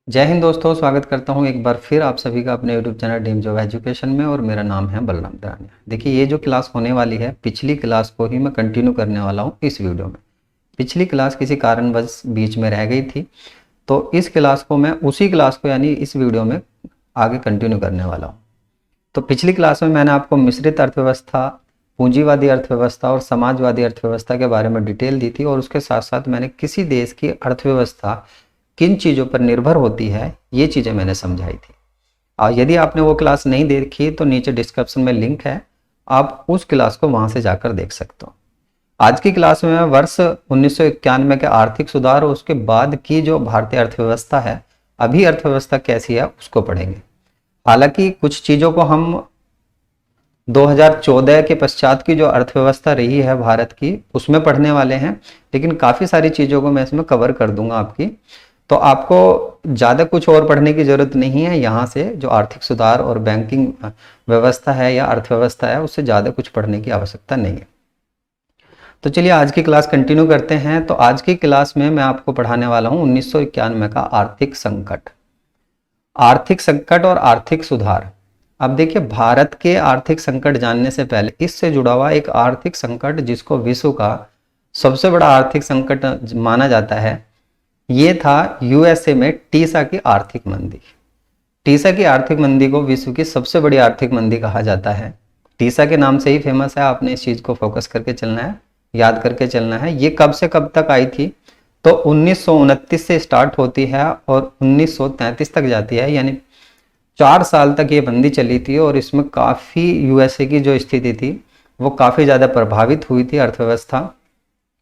जय हिंद दोस्तों, स्वागत करता हूं एक बार फिर आप सभी का अपने YouTube channel dream job education में। और मेरा नाम है बलराम दरानिया। देखिए, ये जो क्लास होने वाली है, पिछली क्लास को ही मैं कंटिन्यू करने वाला हूं इस वीडियो में। पिछली क्लास किसी कारणवश बीच में रह गई थी, तो इस क्लास को मैं उसी क्लास को यानी इस वीडियो में आगे कंटिन्यू करने वाला हूँ। तो पिछली क्लास में मैंने आपको मिश्रित अर्थव्यवस्था, पूंजीवादी अर्थव्यवस्था और समाजवादी अर्थव्यवस्था के बारे में डिटेल दी थी, और उसके साथ साथ मैंने किसी देश की अर्थव्यवस्था किन चीज़ों पर निर्भर होती है ये चीज़ें मैंने समझाई थी। और यदि आपने वो क्लास नहीं देखी तो नीचे डिस्क्रिप्शन में लिंक है, आप उस क्लास को वहां से जाकर देख सकते हो। आज की क्लास में मैं वर्ष 1991 के आर्थिक सुधार और उसके बाद की जो भारतीय अर्थव्यवस्था है, अभी अर्थव्यवस्था कैसी है, उसको पढ़ेंगे। हालांकि कुछ चीज़ों को हम 2014 के पश्चात की जो अर्थव्यवस्था रही है भारत की, उसमें पढ़ने वाले हैं, लेकिन काफ़ी सारी चीज़ों को मैं इसमें कवर कर दूंगा आपकी। तो आपको ज़्यादा कुछ और पढ़ने की ज़रूरत नहीं है। यहाँ से जो आर्थिक सुधार और बैंकिंग व्यवस्था है या अर्थव्यवस्था है, उससे ज़्यादा कुछ पढ़ने की आवश्यकता नहीं है। तो चलिए आज की क्लास कंटिन्यू करते हैं। तो आज की क्लास में मैं आपको पढ़ाने वाला हूँ 1991 का आर्थिक संकट। आर्थिक संकट और आर्थिक सुधार। अब देखिए, भारत के आर्थिक संकट जानने से पहले इससे जुड़ा हुआ एक आर्थिक संकट जिसको विश्व का सबसे बड़ा आर्थिक संकट माना जाता है, ये था यूएसए में टीसा की आर्थिक मंदी। टीसा की आर्थिक मंदी को विश्व की सबसे बड़ी आर्थिक मंदी कहा जाता है। टीसा के नाम से ही फेमस है, आपने इस चीज को फोकस करके चलना है, याद करके चलना है। ये कब से कब तक आई थी? तो 1929 से स्टार्ट होती है और 1933 तक जाती है, यानी 4 साल तक ये मंदी चली थी। और इसमें काफी यूएसए की जो स्थिति थी वो काफी ज्यादा प्रभावित हुई थी अर्थव्यवस्था,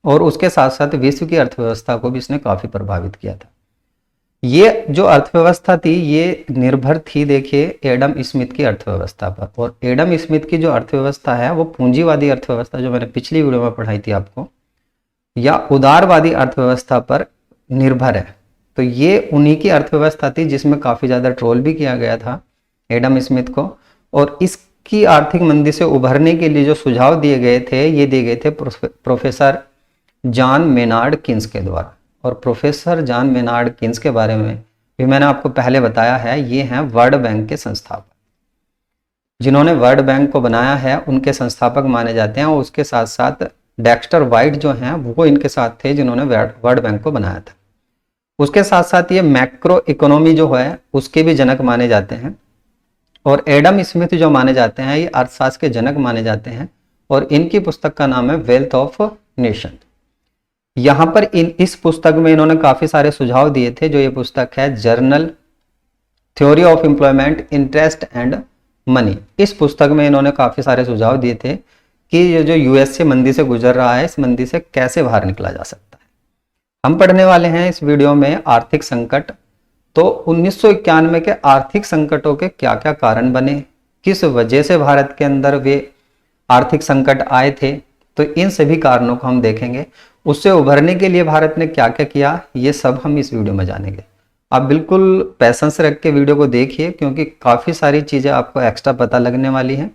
और उसके साथ साथ विश्व की अर्थव्यवस्था को भी इसने काफी प्रभावित किया था। ये जो अर्थव्यवस्था थी ये निर्भर थी, देखिए, एडम स्मिथ की अर्थव्यवस्था पर। और एडम स्मिथ की जो अर्थव्यवस्था है वो पूंजीवादी अर्थव्यवस्था, जो मैंने पिछली वीडियो में पढ़ाई थी आपको, या उदारवादी अर्थव्यवस्था पर निर्भर है। तो ये उन्हीं की अर्थव्यवस्था थी जिसमें काफी ज्यादा ट्रोल भी किया गया था एडम स्मिथ को। और इसकी आर्थिक मंदी से उभरने के लिए जो सुझाव दिए गए थे, ये दिए गए थे प्रोफेसर जॉन मेनार्ड किन्स के द्वारा। और प्रोफेसर जॉन मेनार्ड किन्स के बारे में भी मैंने आपको पहले बताया है। ये हैं वर्ल्ड बैंक के संस्थापक, जिन्होंने वर्ल्ड बैंक को बनाया है, उनके संस्थापक माने जाते हैं। और उसके साथ साथ डेक्स्टर वाइट जो हैं वो इनके साथ थे, जिन्होंने वर्ल्ड बैंक को बनाया था। उसके साथ साथ ये मैक्रो इकोनॉमी जो है उसके भी जनक माने जाते हैं। और एडम स्मिथ जो माने जाते हैं, ये अर्थशास्त्र के जनक माने जाते हैं। और इनकी पुस्तक का नाम है वेल्थ ऑफ नेशन। यहाँ पर इस पुस्तक में इन्होंने काफी सारे सुझाव दिए थे। जो ये पुस्तक है journal theory of employment, interest and money, इस पुस्तक में इन्होंने काफी सारे सुझाव दिए थे कि ये जो यूएसए मंदी से गुजर रहा है, इस मंदी से कैसे बाहर निकला जा सकता है। हम पढ़ने वाले हैं इस वीडियो में आर्थिक संकट। तो 1991 के आर्थिक संकटों के क्या क्या कारण बने, किस वजह से भारत के अंदर वे आर्थिक संकट आए थे, तो इन सभी कारणों को हम देखेंगे। उससे उभरने के लिए भारत ने क्या क्या किया, ये सब हम इस वीडियो में जानेंगे। आप बिल्कुल पैसेंस रख के वीडियो को देखिए, क्योंकि काफ़ी सारी चीज़ें आपको एक्स्ट्रा पता लगने वाली हैं।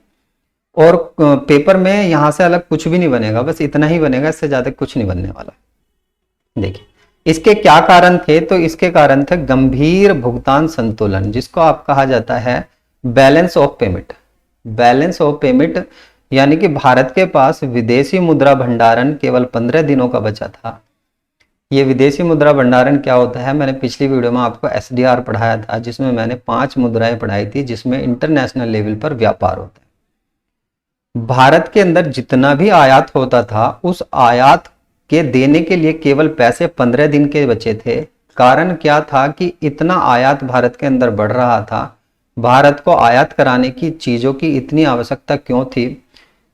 और पेपर में यहाँ से अलग कुछ भी नहीं बनेगा, बस इतना ही बनेगा, इससे ज़्यादा कुछ नहीं बनने वाला। देखिए, इसके क्या कारण थे? तो इसके कारण थे गंभीर भुगतान संतुलन, जिसको आप कहा जाता है balance of payment. Balance of payment यानी कि भारत के पास विदेशी मुद्रा भंडारण केवल 15 दिनों का बचा था। ये विदेशी मुद्रा भंडारण क्या होता है, मैंने पिछली वीडियो में आपको एसडीआर पढ़ाया था, जिसमें मैंने 5 मुद्राएं पढ़ाई थी, जिसमें इंटरनेशनल लेवल पर व्यापार होता है। भारत के अंदर जितना भी आयात होता था, उस आयात के देने के लिए केवल पैसे 15 दिन के बचे थे। कारण क्या था कि इतना आयात भारत के अंदर बढ़ रहा था, भारत को आयात कराने की चीजों की इतनी आवश्यकता क्यों थी?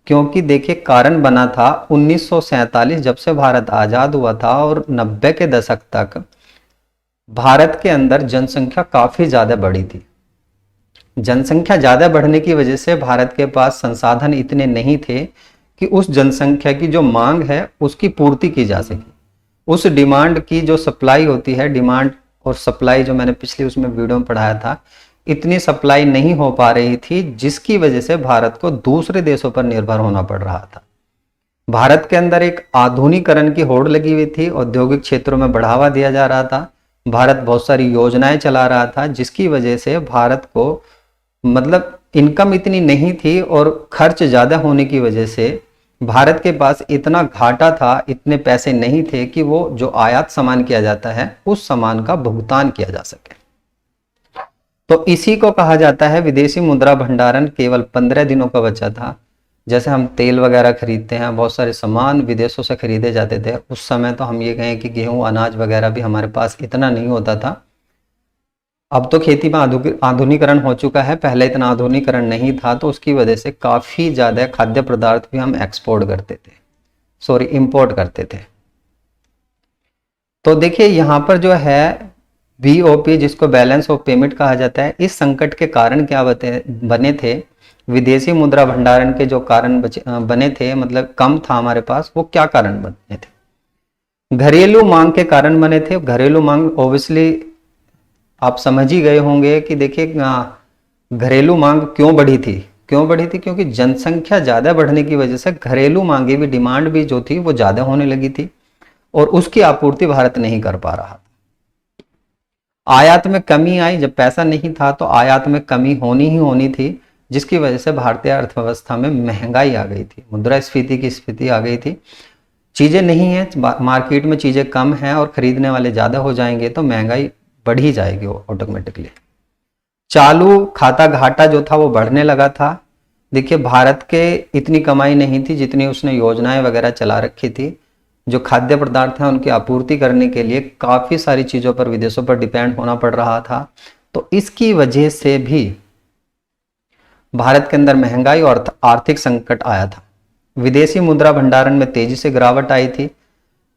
क्योंकि देखिए, कारण बना था 1947, जब से भारत आजाद हुआ था, और 90 के दशक तक भारत के अंदर जनसंख्या काफी ज्यादा बढ़ी थी। जनसंख्या ज्यादा बढ़ने की वजह से भारत के पास संसाधन इतने नहीं थे कि उस जनसंख्या की जो मांग है उसकी पूर्ति की जा सके। उस डिमांड की जो सप्लाई होती है, डिमांड और सप्लाई जो मैंने पिछली उसमें वीडियो में पढ़ाया था, इतनी सप्लाई नहीं हो पा रही थी, जिसकी वजह से भारत को दूसरे देशों पर निर्भर होना पड़ रहा था। भारत के अंदर एक आधुनिकीकरण की होड़ लगी हुई थी, औद्योगिक क्षेत्रों में बढ़ावा दिया जा रहा था, भारत बहुत सारी योजनाएं चला रहा था, जिसकी वजह से भारत को मतलब इनकम इतनी नहीं थी और खर्च ज़्यादा होने की वजह से भारत के पास इतना घाटा था, इतने पैसे नहीं थे कि वो जो आयात सामान किया जाता है उस सामान का भुगतान किया जा सके। तो इसी को कहा जाता है विदेशी मुद्रा भंडारण केवल 15 दिनों का बचा था। जैसे हम तेल वगैरह खरीदते हैं, बहुत सारे सामान विदेशों से खरीदे जाते थे, उस समय तो हम ये कहें कि गेहूं अनाज वगैरह भी हमारे पास इतना नहीं होता था। अब तो खेती में आधुनिकीकरण हो चुका है, पहले इतना आधुनिकीकरण नहीं था, तो उसकी वजह से काफ़ी ज़्यादा खाद्य पदार्थ भी हम एक्सपोर्ट करते थे, सॉरी इंपोर्ट करते थे। तो देखिए यहाँ पर जो है BOP, जिसको बैलेंस ऑफ पेमेंट कहा जाता है, इस संकट के कारण क्या बने थे, विदेशी मुद्रा भंडारण के जो कारण बने थे, मतलब कम था हमारे पास, वो क्या कारण बने थे? घरेलू मांग के कारण बने थे। घरेलू मांग ऑब्वियसली आप समझ ही गए होंगे कि देखिए घरेलू मांग क्यों बढ़ी थी, क्योंकि जनसंख्या ज़्यादा बढ़ने की वजह से घरेलू मांगे भी, डिमांड भी जो थी वो ज़्यादा होने लगी थी और उसकी आपूर्ति भारत नहीं कर पा रहा था। आयात में कमी आई, जब पैसा नहीं था तो आयात में कमी होनी ही होनी थी, जिसकी वजह से भारतीय अर्थव्यवस्था में महंगाई आ गई थी, मुद्रास्फीति की स्थिति आ गई थी। चीज़ें नहीं है मार्केट में, चीज़ें कम हैं और खरीदने वाले ज़्यादा हो जाएंगे तो महंगाई बढ़ ही जाएगी ऑटोमेटिकली। चालू खाता घाटा जो था वो बढ़ने लगा था। देखिए भारत के इतनी कमाई नहीं थी जितनी उसने योजनाएं वगैरह चला रखी थी। जो खाद्य पदार्थ हैं उनकी आपूर्ति करने के लिए काफ़ी सारी चीज़ों पर विदेशों पर डिपेंड होना पड़ रहा था। तो इसकी वजह से भी भारत के अंदर महंगाई और आर्थिक संकट आया था। विदेशी मुद्रा भंडारण में तेजी से गिरावट आई थी।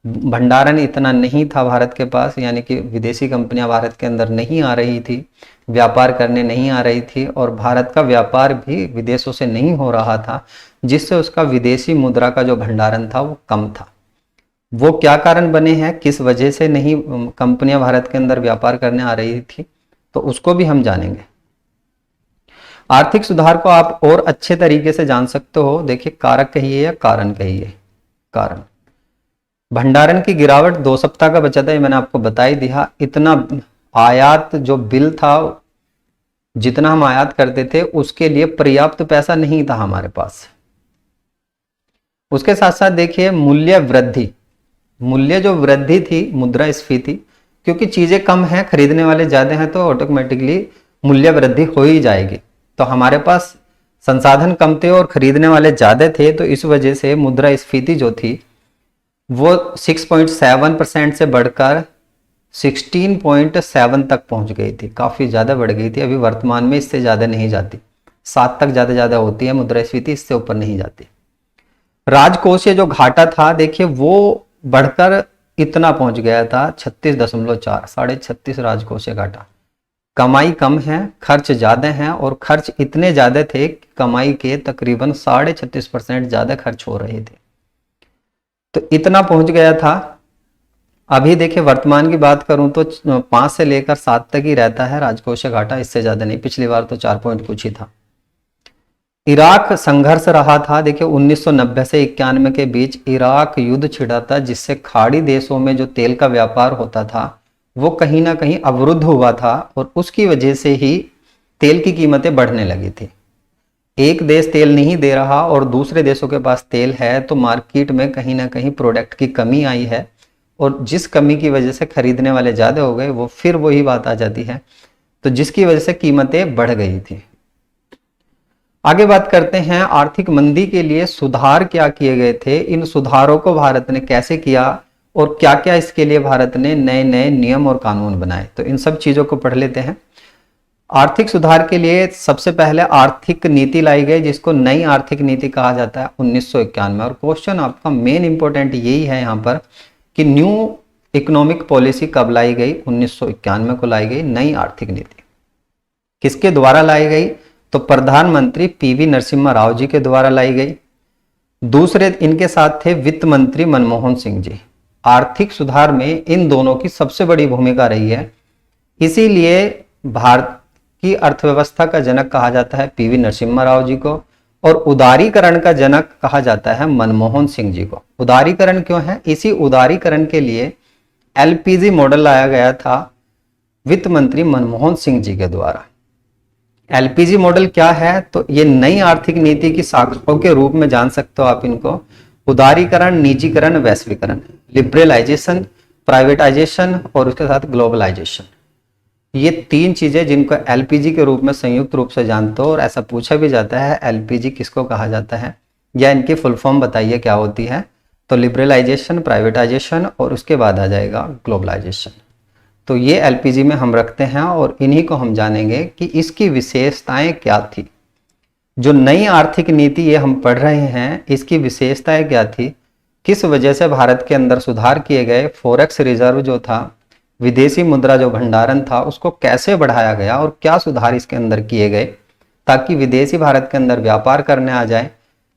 भंडारण इतना नहीं था भारत के पास, यानी कि विदेशी कंपनियां भारत के अंदर नहीं आ रही थी, व्यापार करने नहीं आ रही थी और भारत का व्यापार भी विदेशों से नहीं हो रहा था, जिससे उसका विदेशी मुद्रा का जो भंडारण था वो कम था। वो क्या कारण बने हैं, किस वजह से नहीं कंपनियां भारत के अंदर व्यापार करने आ रही थी, तो उसको भी हम जानेंगे। आर्थिक सुधार को आप और अच्छे तरीके से जान सकते हो। देखिए कारक कहिए या कारण कहिए, कारण। भंडारण की गिरावट 2 सप्ताह का बचा था, ये मैंने आपको बता ही दिया। इतना आयात जो बिल था, जितना हम आयात करते थे उसके लिए पर्याप्त पैसा नहीं था हमारे पास। उसके साथ साथ देखिए मूल्य वृद्धि, मूल्य जो वृद्धि थी, मुद्रास्फीति, क्योंकि चीजें कम हैं, खरीदने वाले ज्यादा हैं, तो ऑटोमेटिकली मूल्य वृद्धि हो ही जाएगी। तो हमारे पास संसाधन कम थे और खरीदने वाले ज्यादा थे, तो इस वजह से मुद्रास्फीति जो थी वो 6.7% से बढ़कर 16.7 तक पहुंच गई थी, काफी ज्यादा बढ़ गई थी। अभी वर्तमान में इससे ज्यादा नहीं जाती, 7 तक ज्यादा होती है मुद्रास्फीति, इससे ऊपर नहीं जाती। राजकोषीय जो घाटा था देखिए वो बढ़कर इतना पहुंच गया था 36.4, 36.5 राजकोषीय घाटा। कमाई कम है, खर्च ज्यादा है और खर्च इतने ज्यादा थे कि कमाई के तकरीबन 36.5% ज्यादा खर्च हो रहे थे, तो इतना पहुंच गया था। अभी देखिए वर्तमान की बात करूं तो 5 से लेकर 7 तक ही रहता है राजकोषीय घाटा, इससे ज्यादा नहीं। पिछली बार तो 4 पॉइंट कुछ ही था। इराक संघर्ष रहा था। देखिए 1990 से 91 के बीच इराक युद्ध छिड़ा था, जिससे खाड़ी देशों में जो तेल का व्यापार होता था वो कहीं ना कहीं अवरुद्ध हुआ था और उसकी वजह से ही तेल की कीमतें बढ़ने लगी थी। एक देश तेल नहीं दे रहा और दूसरे देशों के पास तेल है, तो मार्केट में कहीं ना कहीं प्रोडक्ट की कमी आई है और जिस कमी की वजह से खरीदने वाले ज़्यादा हो गए, वो फिर वही बात आ जाती है, तो जिसकी वजह से कीमतें बढ़ गई थी। आगे बात करते हैं आर्थिक मंदी के लिए सुधार क्या किए गए थे, इन सुधारों को भारत ने कैसे किया और क्या क्या इसके लिए भारत ने नए नए नियम और कानून बनाए, तो इन सब चीज़ों को पढ़ लेते हैं। आर्थिक सुधार के लिए सबसे पहले आर्थिक नीति लाई गई, जिसको नई आर्थिक नीति कहा जाता है 1991 में। और क्वेश्चन आपका मेन इंपॉर्टेंट यही है यहाँ पर कि न्यू इकोनॉमिक पॉलिसी कब लाई गई, 1991 को लाई गई नई आर्थिक नीति। किसके द्वारा लाई गई, तो प्रधानमंत्री PV नरसिम्हा राव जी के द्वारा लाई गई। दूसरे इनके साथ थे वित्त मंत्री मनमोहन सिंह जी। आर्थिक सुधार में इन दोनों की सबसे बड़ी भूमिका रही है, इसीलिए भारत की अर्थव्यवस्था का जनक कहा जाता है PV नरसिम्हा राव जी को और उदारीकरण का जनक कहा जाता है मनमोहन सिंह जी को। उदारीकरण क्यों है, इसी उदारीकरण के लिए LPG मॉडल लाया गया था, वित्त मंत्री मनमोहन सिंह जी के द्वारा। एलपीजी मॉडल क्या है, तो ये नई आर्थिक नीति की शाखाओं के रूप में जान सकते हो आप इनको। उदारीकरण, निजीकरण, वैश्वीकरण, लिबरलाइजेशन, प्राइवेटाइजेशन और उसके साथ ग्लोबलाइजेशन, ये तीन चीजें जिनको एलपीजी के रूप में संयुक्त रूप से जानते हो। और ऐसा पूछा भी जाता है एलपीजी किसको कहा जाता है, या इनकी फुल फॉर्म बताइए क्या होती है। तो लिबरलाइजेशन, प्राइवेटाइजेशन और उसके बाद आ जाएगा ग्लोबलाइजेशन। तो ये एलपीजी में हम रखते हैं और इन्हीं को हम जानेंगे कि इसकी विशेषताएं क्या थी। जो नई आर्थिक नीति ये हम पढ़ रहे हैं, इसकी विशेषताएं क्या थी, किस वजह से भारत के अंदर सुधार किए गए, फॉरेक्स रिजर्व जो था, विदेशी मुद्रा जो भंडारण था, उसको कैसे बढ़ाया गया और क्या सुधार इसके अंदर किए गए ताकि विदेशी भारत के अंदर व्यापार करने आ जाए।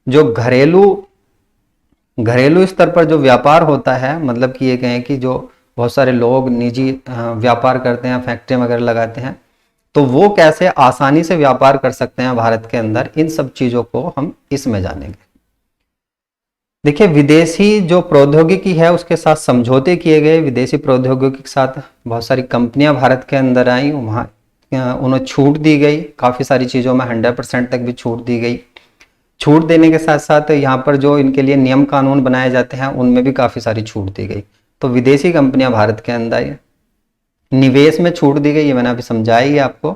जो घरेलू स्तर पर जो व्यापार होता है, मतलब कि ये कहें कि जो बहुत सारे लोग निजी व्यापार करते हैं, फैक्ट्रियां वगैरह लगाते हैं, तो वो कैसे आसानी से व्यापार कर सकते हैं भारत के अंदर, इन सब चीजों को हम इसमें जानेंगे। देखिए, विदेशी जो प्रौद्योगिकी है उसके साथ समझौते किए गए। विदेशी प्रौद्योगिकी के साथ बहुत सारी कंपनियां भारत के अंदर आई, वहाँ उन्हें छूट दी गई, काफ़ी सारी चीज़ों में 100% तक भी छूट दी गई। छूट देने के साथ साथ यहाँ पर जो इनके लिए नियम कानून बनाए जाते हैं उनमें भी काफ़ी सारी छूट दी गई। तो विदेशी कंपनियां भारत के अंदर आई, निवेश में छूट दी गई, ये मैंने अभी समझाया ही आपको।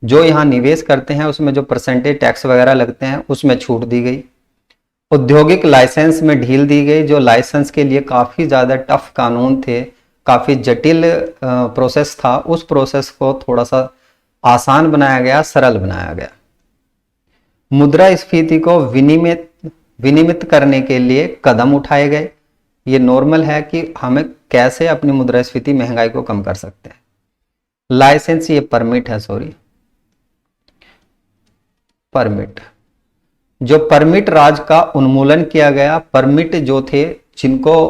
जो यहाँ निवेश करते हैं उसमें जो परसेंटेज टैक्स वगैरह लगते हैं उसमें छूट दी गई। औद्योगिक लाइसेंस में ढील दी गई, जो लाइसेंस के लिए काफ़ी ज़्यादा टफ कानून थे, काफ़ी जटिल प्रोसेस था, उस प्रोसेस को थोड़ा सा आसान बनाया गया, सरल बनाया गया। मुद्रास्फीति को विनियमित करने के लिए कदम उठाए गए। ये नॉर्मल है कि हमें कैसे अपनी मुद्रास्फीति, महंगाई को कम कर सकते हैं। लाइसेंस, ये परमिट है, परमिट, जो परमिट राज का उन्मूलन किया गया। परमिट जो थे, जिनको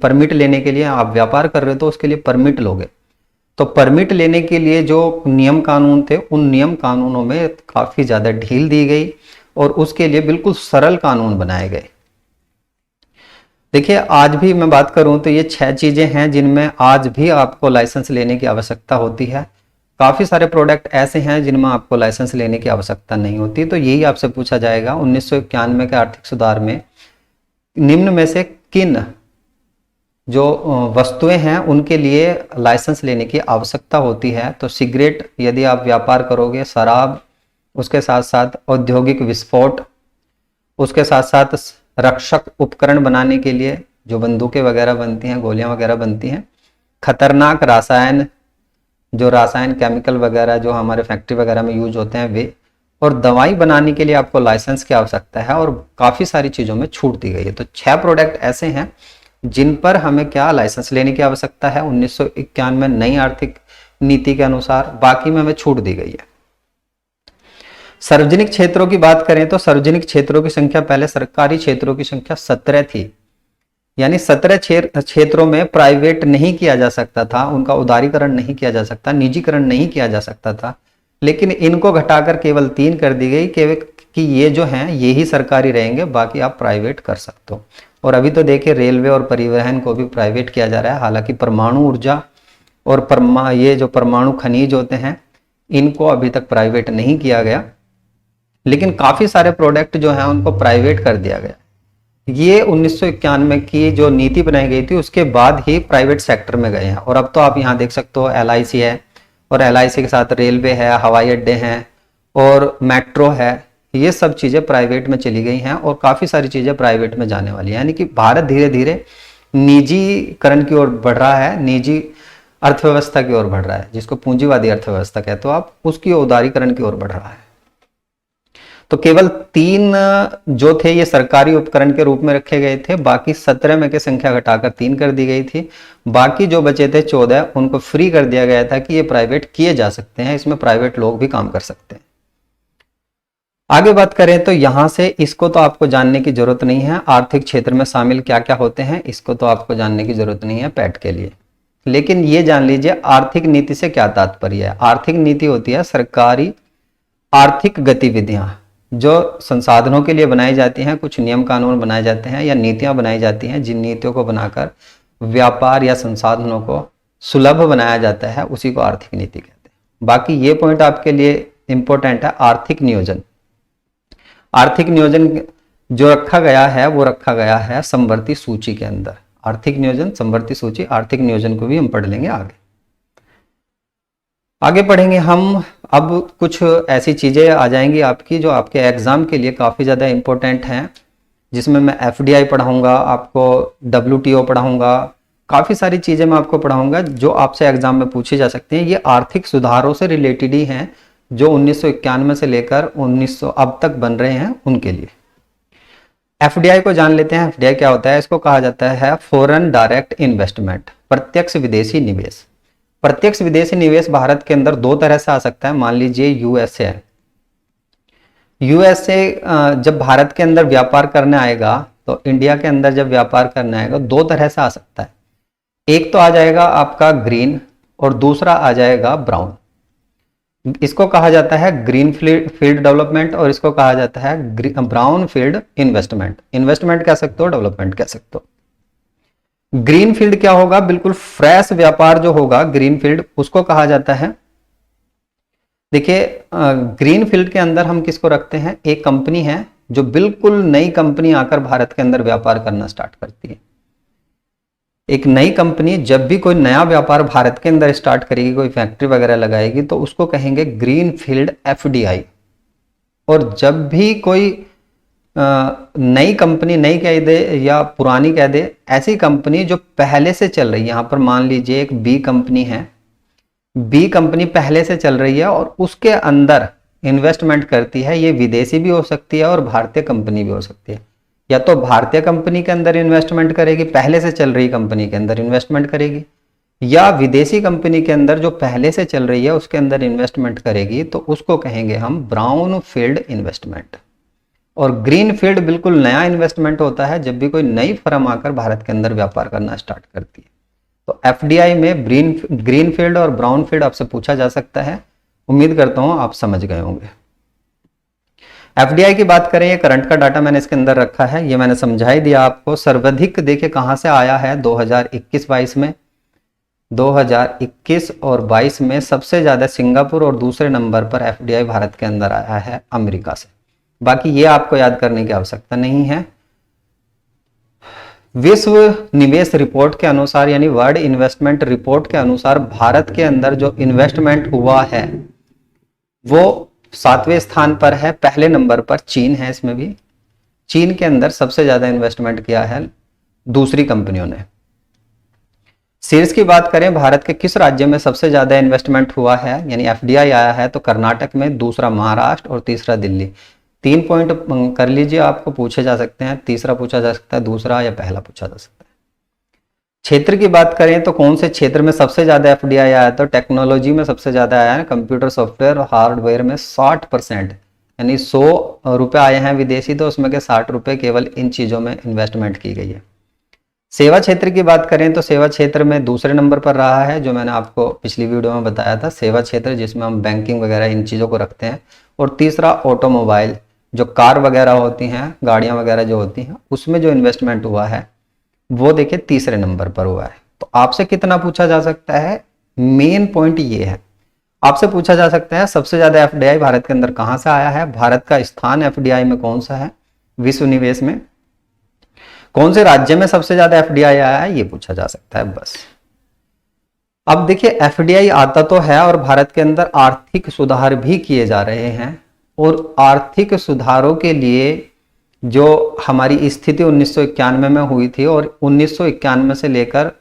परमिट लेने के लिए आप व्यापार कर रहे हो तो उसके लिए परमिट लोगे, तो परमिट लेने के लिए जो नियम कानून थे उन नियम कानूनों में काफी ज्यादा ढील दी गई और उसके लिए बिल्कुल सरल कानून बनाए गए। देखिए, आज भी मैं बात करूं तो ये 6 चीजें हैं जिनमें आज भी आपको लाइसेंस लेने की आवश्यकता होती है। काफी सारे प्रोडक्ट ऐसे हैं जिनमें आपको लाइसेंस लेने की आवश्यकता नहीं होती। तो यही आपसे पूछा जाएगा 1991 के आर्थिक सुधार में निम्न में से किन जो वस्तुएं हैं उनके लिए लाइसेंस लेने की आवश्यकता होती है। तो सिगरेट यदि आप व्यापार करोगे, शराब, उसके साथ साथ औद्योगिक विस्फोट, उसके साथ साथ रक्षक उपकरण बनाने के लिए जो बंदूकें वगैरह बनती हैं, गोलियां वगैरह बनती हैं, खतरनाक रसायन, जो रासायन केमिकल वगैरह जो हमारे फैक्ट्री वगैरह में यूज होते हैं वे, और दवाई बनाने के लिए आपको लाइसेंस की आवश्यकता है और काफ़ी सारी चीज़ों में छूट दी गई है। तो 6 प्रोडक्ट ऐसे हैं जिन पर हमें क्या लाइसेंस लेने की आवश्यकता है 1991 में नई आर्थिक नीति के अनुसार, बाकी में हमें छूट दी गई है। सार्वजनिक क्षेत्रों की बात करें तो सार्वजनिक क्षेत्रों की संख्या, पहले सरकारी क्षेत्रों की संख्या 17 थी, यानी 17 क्षेत्रों में प्राइवेट नहीं किया जा सकता था, उनका उदारीकरण नहीं किया जा सकता, निजीकरण नहीं किया जा सकता था। लेकिन इनको घटाकर केवल 3 कर दी गई कि ये जो हैं ये ही सरकारी रहेंगे, बाकी आप प्राइवेट कर सकते हो। और अभी तो देखिए रेलवे और परिवहन को भी प्राइवेट किया जा रहा है। हालांकि परमाणु ऊर्जा और ये जो परमाणु खनिज होते हैं इनको अभी तक प्राइवेट नहीं किया गया, लेकिन काफी सारे प्रोडक्ट जो हैं उनको प्राइवेट कर दिया गया। ये 1991 की जो नीति बनाई गई थी उसके बाद ही प्राइवेट सेक्टर में गए हैं। और अब तो आप यहाँ देख सकते हो LIC है, और LIC के साथ रेलवे है, हवाई अड्डे हैं और मेट्रो है, ये सब चीज़ें प्राइवेट में चली गई हैं और काफ़ी सारी चीज़ें प्राइवेट में जाने वाली हैं। यानी कि भारत धीरे धीरे निजीकरण की ओर बढ़ रहा है, निजी अर्थव्यवस्था की ओर बढ़ रहा है, जिसको पूंजीवादी अर्थव्यवस्था कहते हो आप, उसकी उदारीकरण की ओर बढ़ रहा है। तो केवल 3 जो थे ये सरकारी उपकरण के रूप में रखे गए थे, बाकी 17 में की संख्या घटाकर 3 कर दी गई थी। बाकी जो बचे थे 14 उनको फ्री कर दिया गया था कि ये प्राइवेट किए जा सकते हैं, इसमें प्राइवेट लोग भी काम कर सकते हैं। आगे बात करें तो यहां से इसको तो आपको जानने की जरूरत नहीं है, आर्थिक क्षेत्र में शामिल क्या क्या होते हैं इसको तो आपको जानने की जरूरत नहीं है पैट के लिए। लेकिन ये जान लीजिए आर्थिक नीति से क्या तात्पर्य है। आर्थिक नीति होती है सरकारी आर्थिक गतिविधियां जो संसाधनों के लिए बनाई जाती हैं, कुछ नियम कानून बनाए जाते हैं या नीतियां बनाई जाती हैं, जिन नीतियों को बनाकर व्यापार या संसाधनों को सुलभ बनाया जाता है, उसी को आर्थिक नीति कहते हैं। बाकी ये पॉइंट आपके लिए इंपॉर्टेंट है, आर्थिक नियोजन। आर्थिक नियोजन जो रखा गया है वो रखा गया है समवर्ती सूची के अंदर। आर्थिक नियोजन, समवर्ती सूची, आर्थिक नियोजन को भी हम पढ़ लेंगे आगे। आगे पढ़ेंगे हम अब कुछ ऐसी चीजें आ जाएंगी आपकी जो आपके एग्जाम के लिए काफी ज्यादा इंपॉर्टेंट हैं, जिसमें मैं एफडीआई पढ़ाऊंगा, आपको डब्ल्यूटीओ पढ़ाऊंगा, काफी सारी चीजें मैं आपको पढ़ाऊंगा जो आपसे एग्जाम में पूछी जा सकती हैं। ये आर्थिक सुधारों से रिलेटेड ही हैं जो 1991 से लेकर 1900 अब तक बन रहे हैं उनके लिए। एफडीआई को जान लेते हैं। एफडीआई क्या होता है? इसको कहा जाता है फॉरेन डायरेक्ट इन्वेस्टमेंट, प्रत्यक्ष विदेशी निवेश। प्रत्यक्ष विदेशी निवेश भारत के अंदर दो तरह से आ सकता है। मान लीजिए यूएसए जब भारत के अंदर व्यापार करने आएगा, तो इंडिया के अंदर जब व्यापार करने आएगा दो तरह से आ सकता है। एक तो आ जाएगा आपका ग्रीन और दूसरा आ जाएगा ब्राउन। इसको कहा जाता है ग्रीन फील्ड डेवलपमेंट और इसको कहा जाता है ब्राउन फील्ड इन्वेस्टमेंट। इन्वेस्टमेंट कह सकते हो, डेवलपमेंट कह सकते हो। ग्रीन फील्ड क्या होगा? बिल्कुल फ्रेश व्यापार जो होगा ग्रीन फील्ड, उसको कहा जाता है। देखिए ग्रीन फील्ड के अंदर हम किसको रखते हैं? एक कंपनी है जो बिल्कुल नई कंपनी आकर भारत के अंदर व्यापार करना स्टार्ट करती है। एक नई कंपनी जब भी कोई नया व्यापार भारत के अंदर स्टार्ट करेगी, कोई फैक्ट्री वगैरह लगाएगी, तो उसको कहेंगे ग्रीन फील्ड एफडीआई। और जब भी कोई नई कंपनी, नई कह दे या पुरानी कह दे, ऐसी कंपनी जो पहले से चल रही है, यहां पर मान लीजिए एक बी कंपनी है, बी कंपनी पहले से चल रही है और उसके अंदर इन्वेस्टमेंट करती है। ये विदेशी भी हो सकती है और भारतीय कंपनी भी हो सकती है। या तो भारतीय कंपनी के अंदर इन्वेस्टमेंट करेगी, पहले से चल रही कंपनी के अंदर इन्वेस्टमेंट करेगी, या विदेशी कंपनी के अंदर जो पहले से चल रही है उसके अंदर इन्वेस्टमेंट करेगी, तो उसको कहेंगे हम ब्राउन फील्ड इन्वेस्टमेंट। और ग्रीन फील्ड बिल्कुल नया इन्वेस्टमेंट होता है जब भी कोई नई फर्म आकर भारत के अंदर व्यापार करना स्टार्ट करती है। तो एफडीआई में ग्रीन फील्ड और ब्राउन फील्ड आपसे पूछा जा सकता है। उम्मीद करता हूं आप समझ गए होंगे। एफडीआई की बात करें, ये करंट का डाटा मैंने इसके अंदर रखा है, ये मैंने समझा ही दिया आपको। सर्वाधिक देखिए कहां से आया है 2021-22 में। 2021 और 22 में सबसे ज्यादा सिंगापुर और दूसरे नंबर पर एफडीआई भारत के अंदर आया है अमेरिका से। बाकी ये आपको याद करने की आवश्यकता नहीं है। विश्व निवेश रिपोर्ट के अनुसार, यानी वर्ल्ड इन्वेस्टमेंट रिपोर्ट के अनुसार, भारत के अंदर जो इन्वेस्टमेंट हुआ है वो 7वें स्थान पर है। पहले नंबर पर चीन है, इसमें भी चीन के अंदर सबसे ज्यादा इन्वेस्टमेंट किया है दूसरी कंपनियों ने। शीर्ष की बात करें, भारत के किस राज्य में सबसे ज्यादा इन्वेस्टमेंट हुआ है, यानी एफडीआई आया है, तो कर्नाटक में, दूसरा महाराष्ट्र और तीसरा दिल्ली। 3 पॉइंट कर लीजिए, आपको पूछे जा सकते हैं। तीसरा पूछा जा सकता है, दूसरा या पहला पूछा जा सकता है। क्षेत्र की बात करें तो कौन से क्षेत्र में सबसे ज्यादा एफडीआई आया? तो टेक्नोलॉजी में सबसे ज्यादा आया है, कंप्यूटर सॉफ्टवेयर और हार्डवेयर में 60%, यानी 100 रुपए आए हैं विदेशी, तो उसमें के 60 रुपए केवल इन चीजों में इन्वेस्टमेंट की गई है। सेवा क्षेत्र की बात करें तो सेवा क्षेत्र में दूसरे नंबर पर रहा है, जो मैंने आपको पिछली वीडियो में बताया था, सेवा क्षेत्र जिसमें हम बैंकिंग वगैरह इन चीजों को रखते हैं। और तीसरा ऑटोमोबाइल, जो कार वगैरह होती हैं, गाड़ियां वगैरह जो होती हैं, उसमें जो इन्वेस्टमेंट हुआ है वो देखिए तीसरे नंबर पर हुआ है। तो आपसे कितना पूछा जा सकता है? मेन पॉइंट ये है, आपसे पूछा जा सकता है सबसे ज्यादा एफडीआई भारत के अंदर कहां से आया है, भारत का स्थान एफडीआई में कौन सा है, विश्व निवेश में कौन से राज्य में सबसे ज्यादा एफडीआई आया है, ये पूछा जा सकता है बस। अब देखिए एफडीआई आता तो है और भारत के अंदर आर्थिक सुधार भी किए जा रहे हैं, और आर्थिक सुधारों के लिए जो हमारी स्थिति 1991 में हुई थी और 1991 से लेकर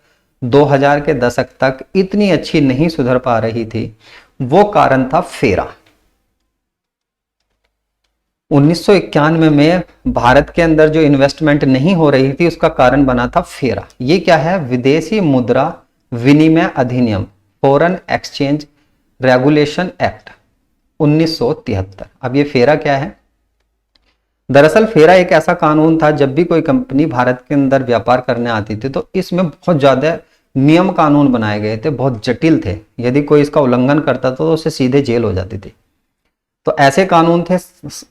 2000 के दशक तक इतनी अच्छी नहीं सुधर पा रही थी, वो कारण था फेरा। 1991 में भारत के अंदर जो इन्वेस्टमेंट नहीं हो रही थी उसका कारण बना था फेरा। ये क्या है? विदेशी मुद्रा विनिमय अधिनियम, फॉरेन एक्सचेंज रेगुलेशन एक्ट 1973। अब ये फेरा क्या है? दरअसल फेरा एक ऐसा कानून था, जब भी कोई कंपनी भारत के अंदर व्यापार करने आती थी तो इसमें बहुत ज्यादा नियम कानून बनाए गए थे, बहुत जटिल थे। यदि कोई इसका उल्लंघन करता था तो उसे सीधे जेल हो जाती थी। तो ऐसे कानून थे,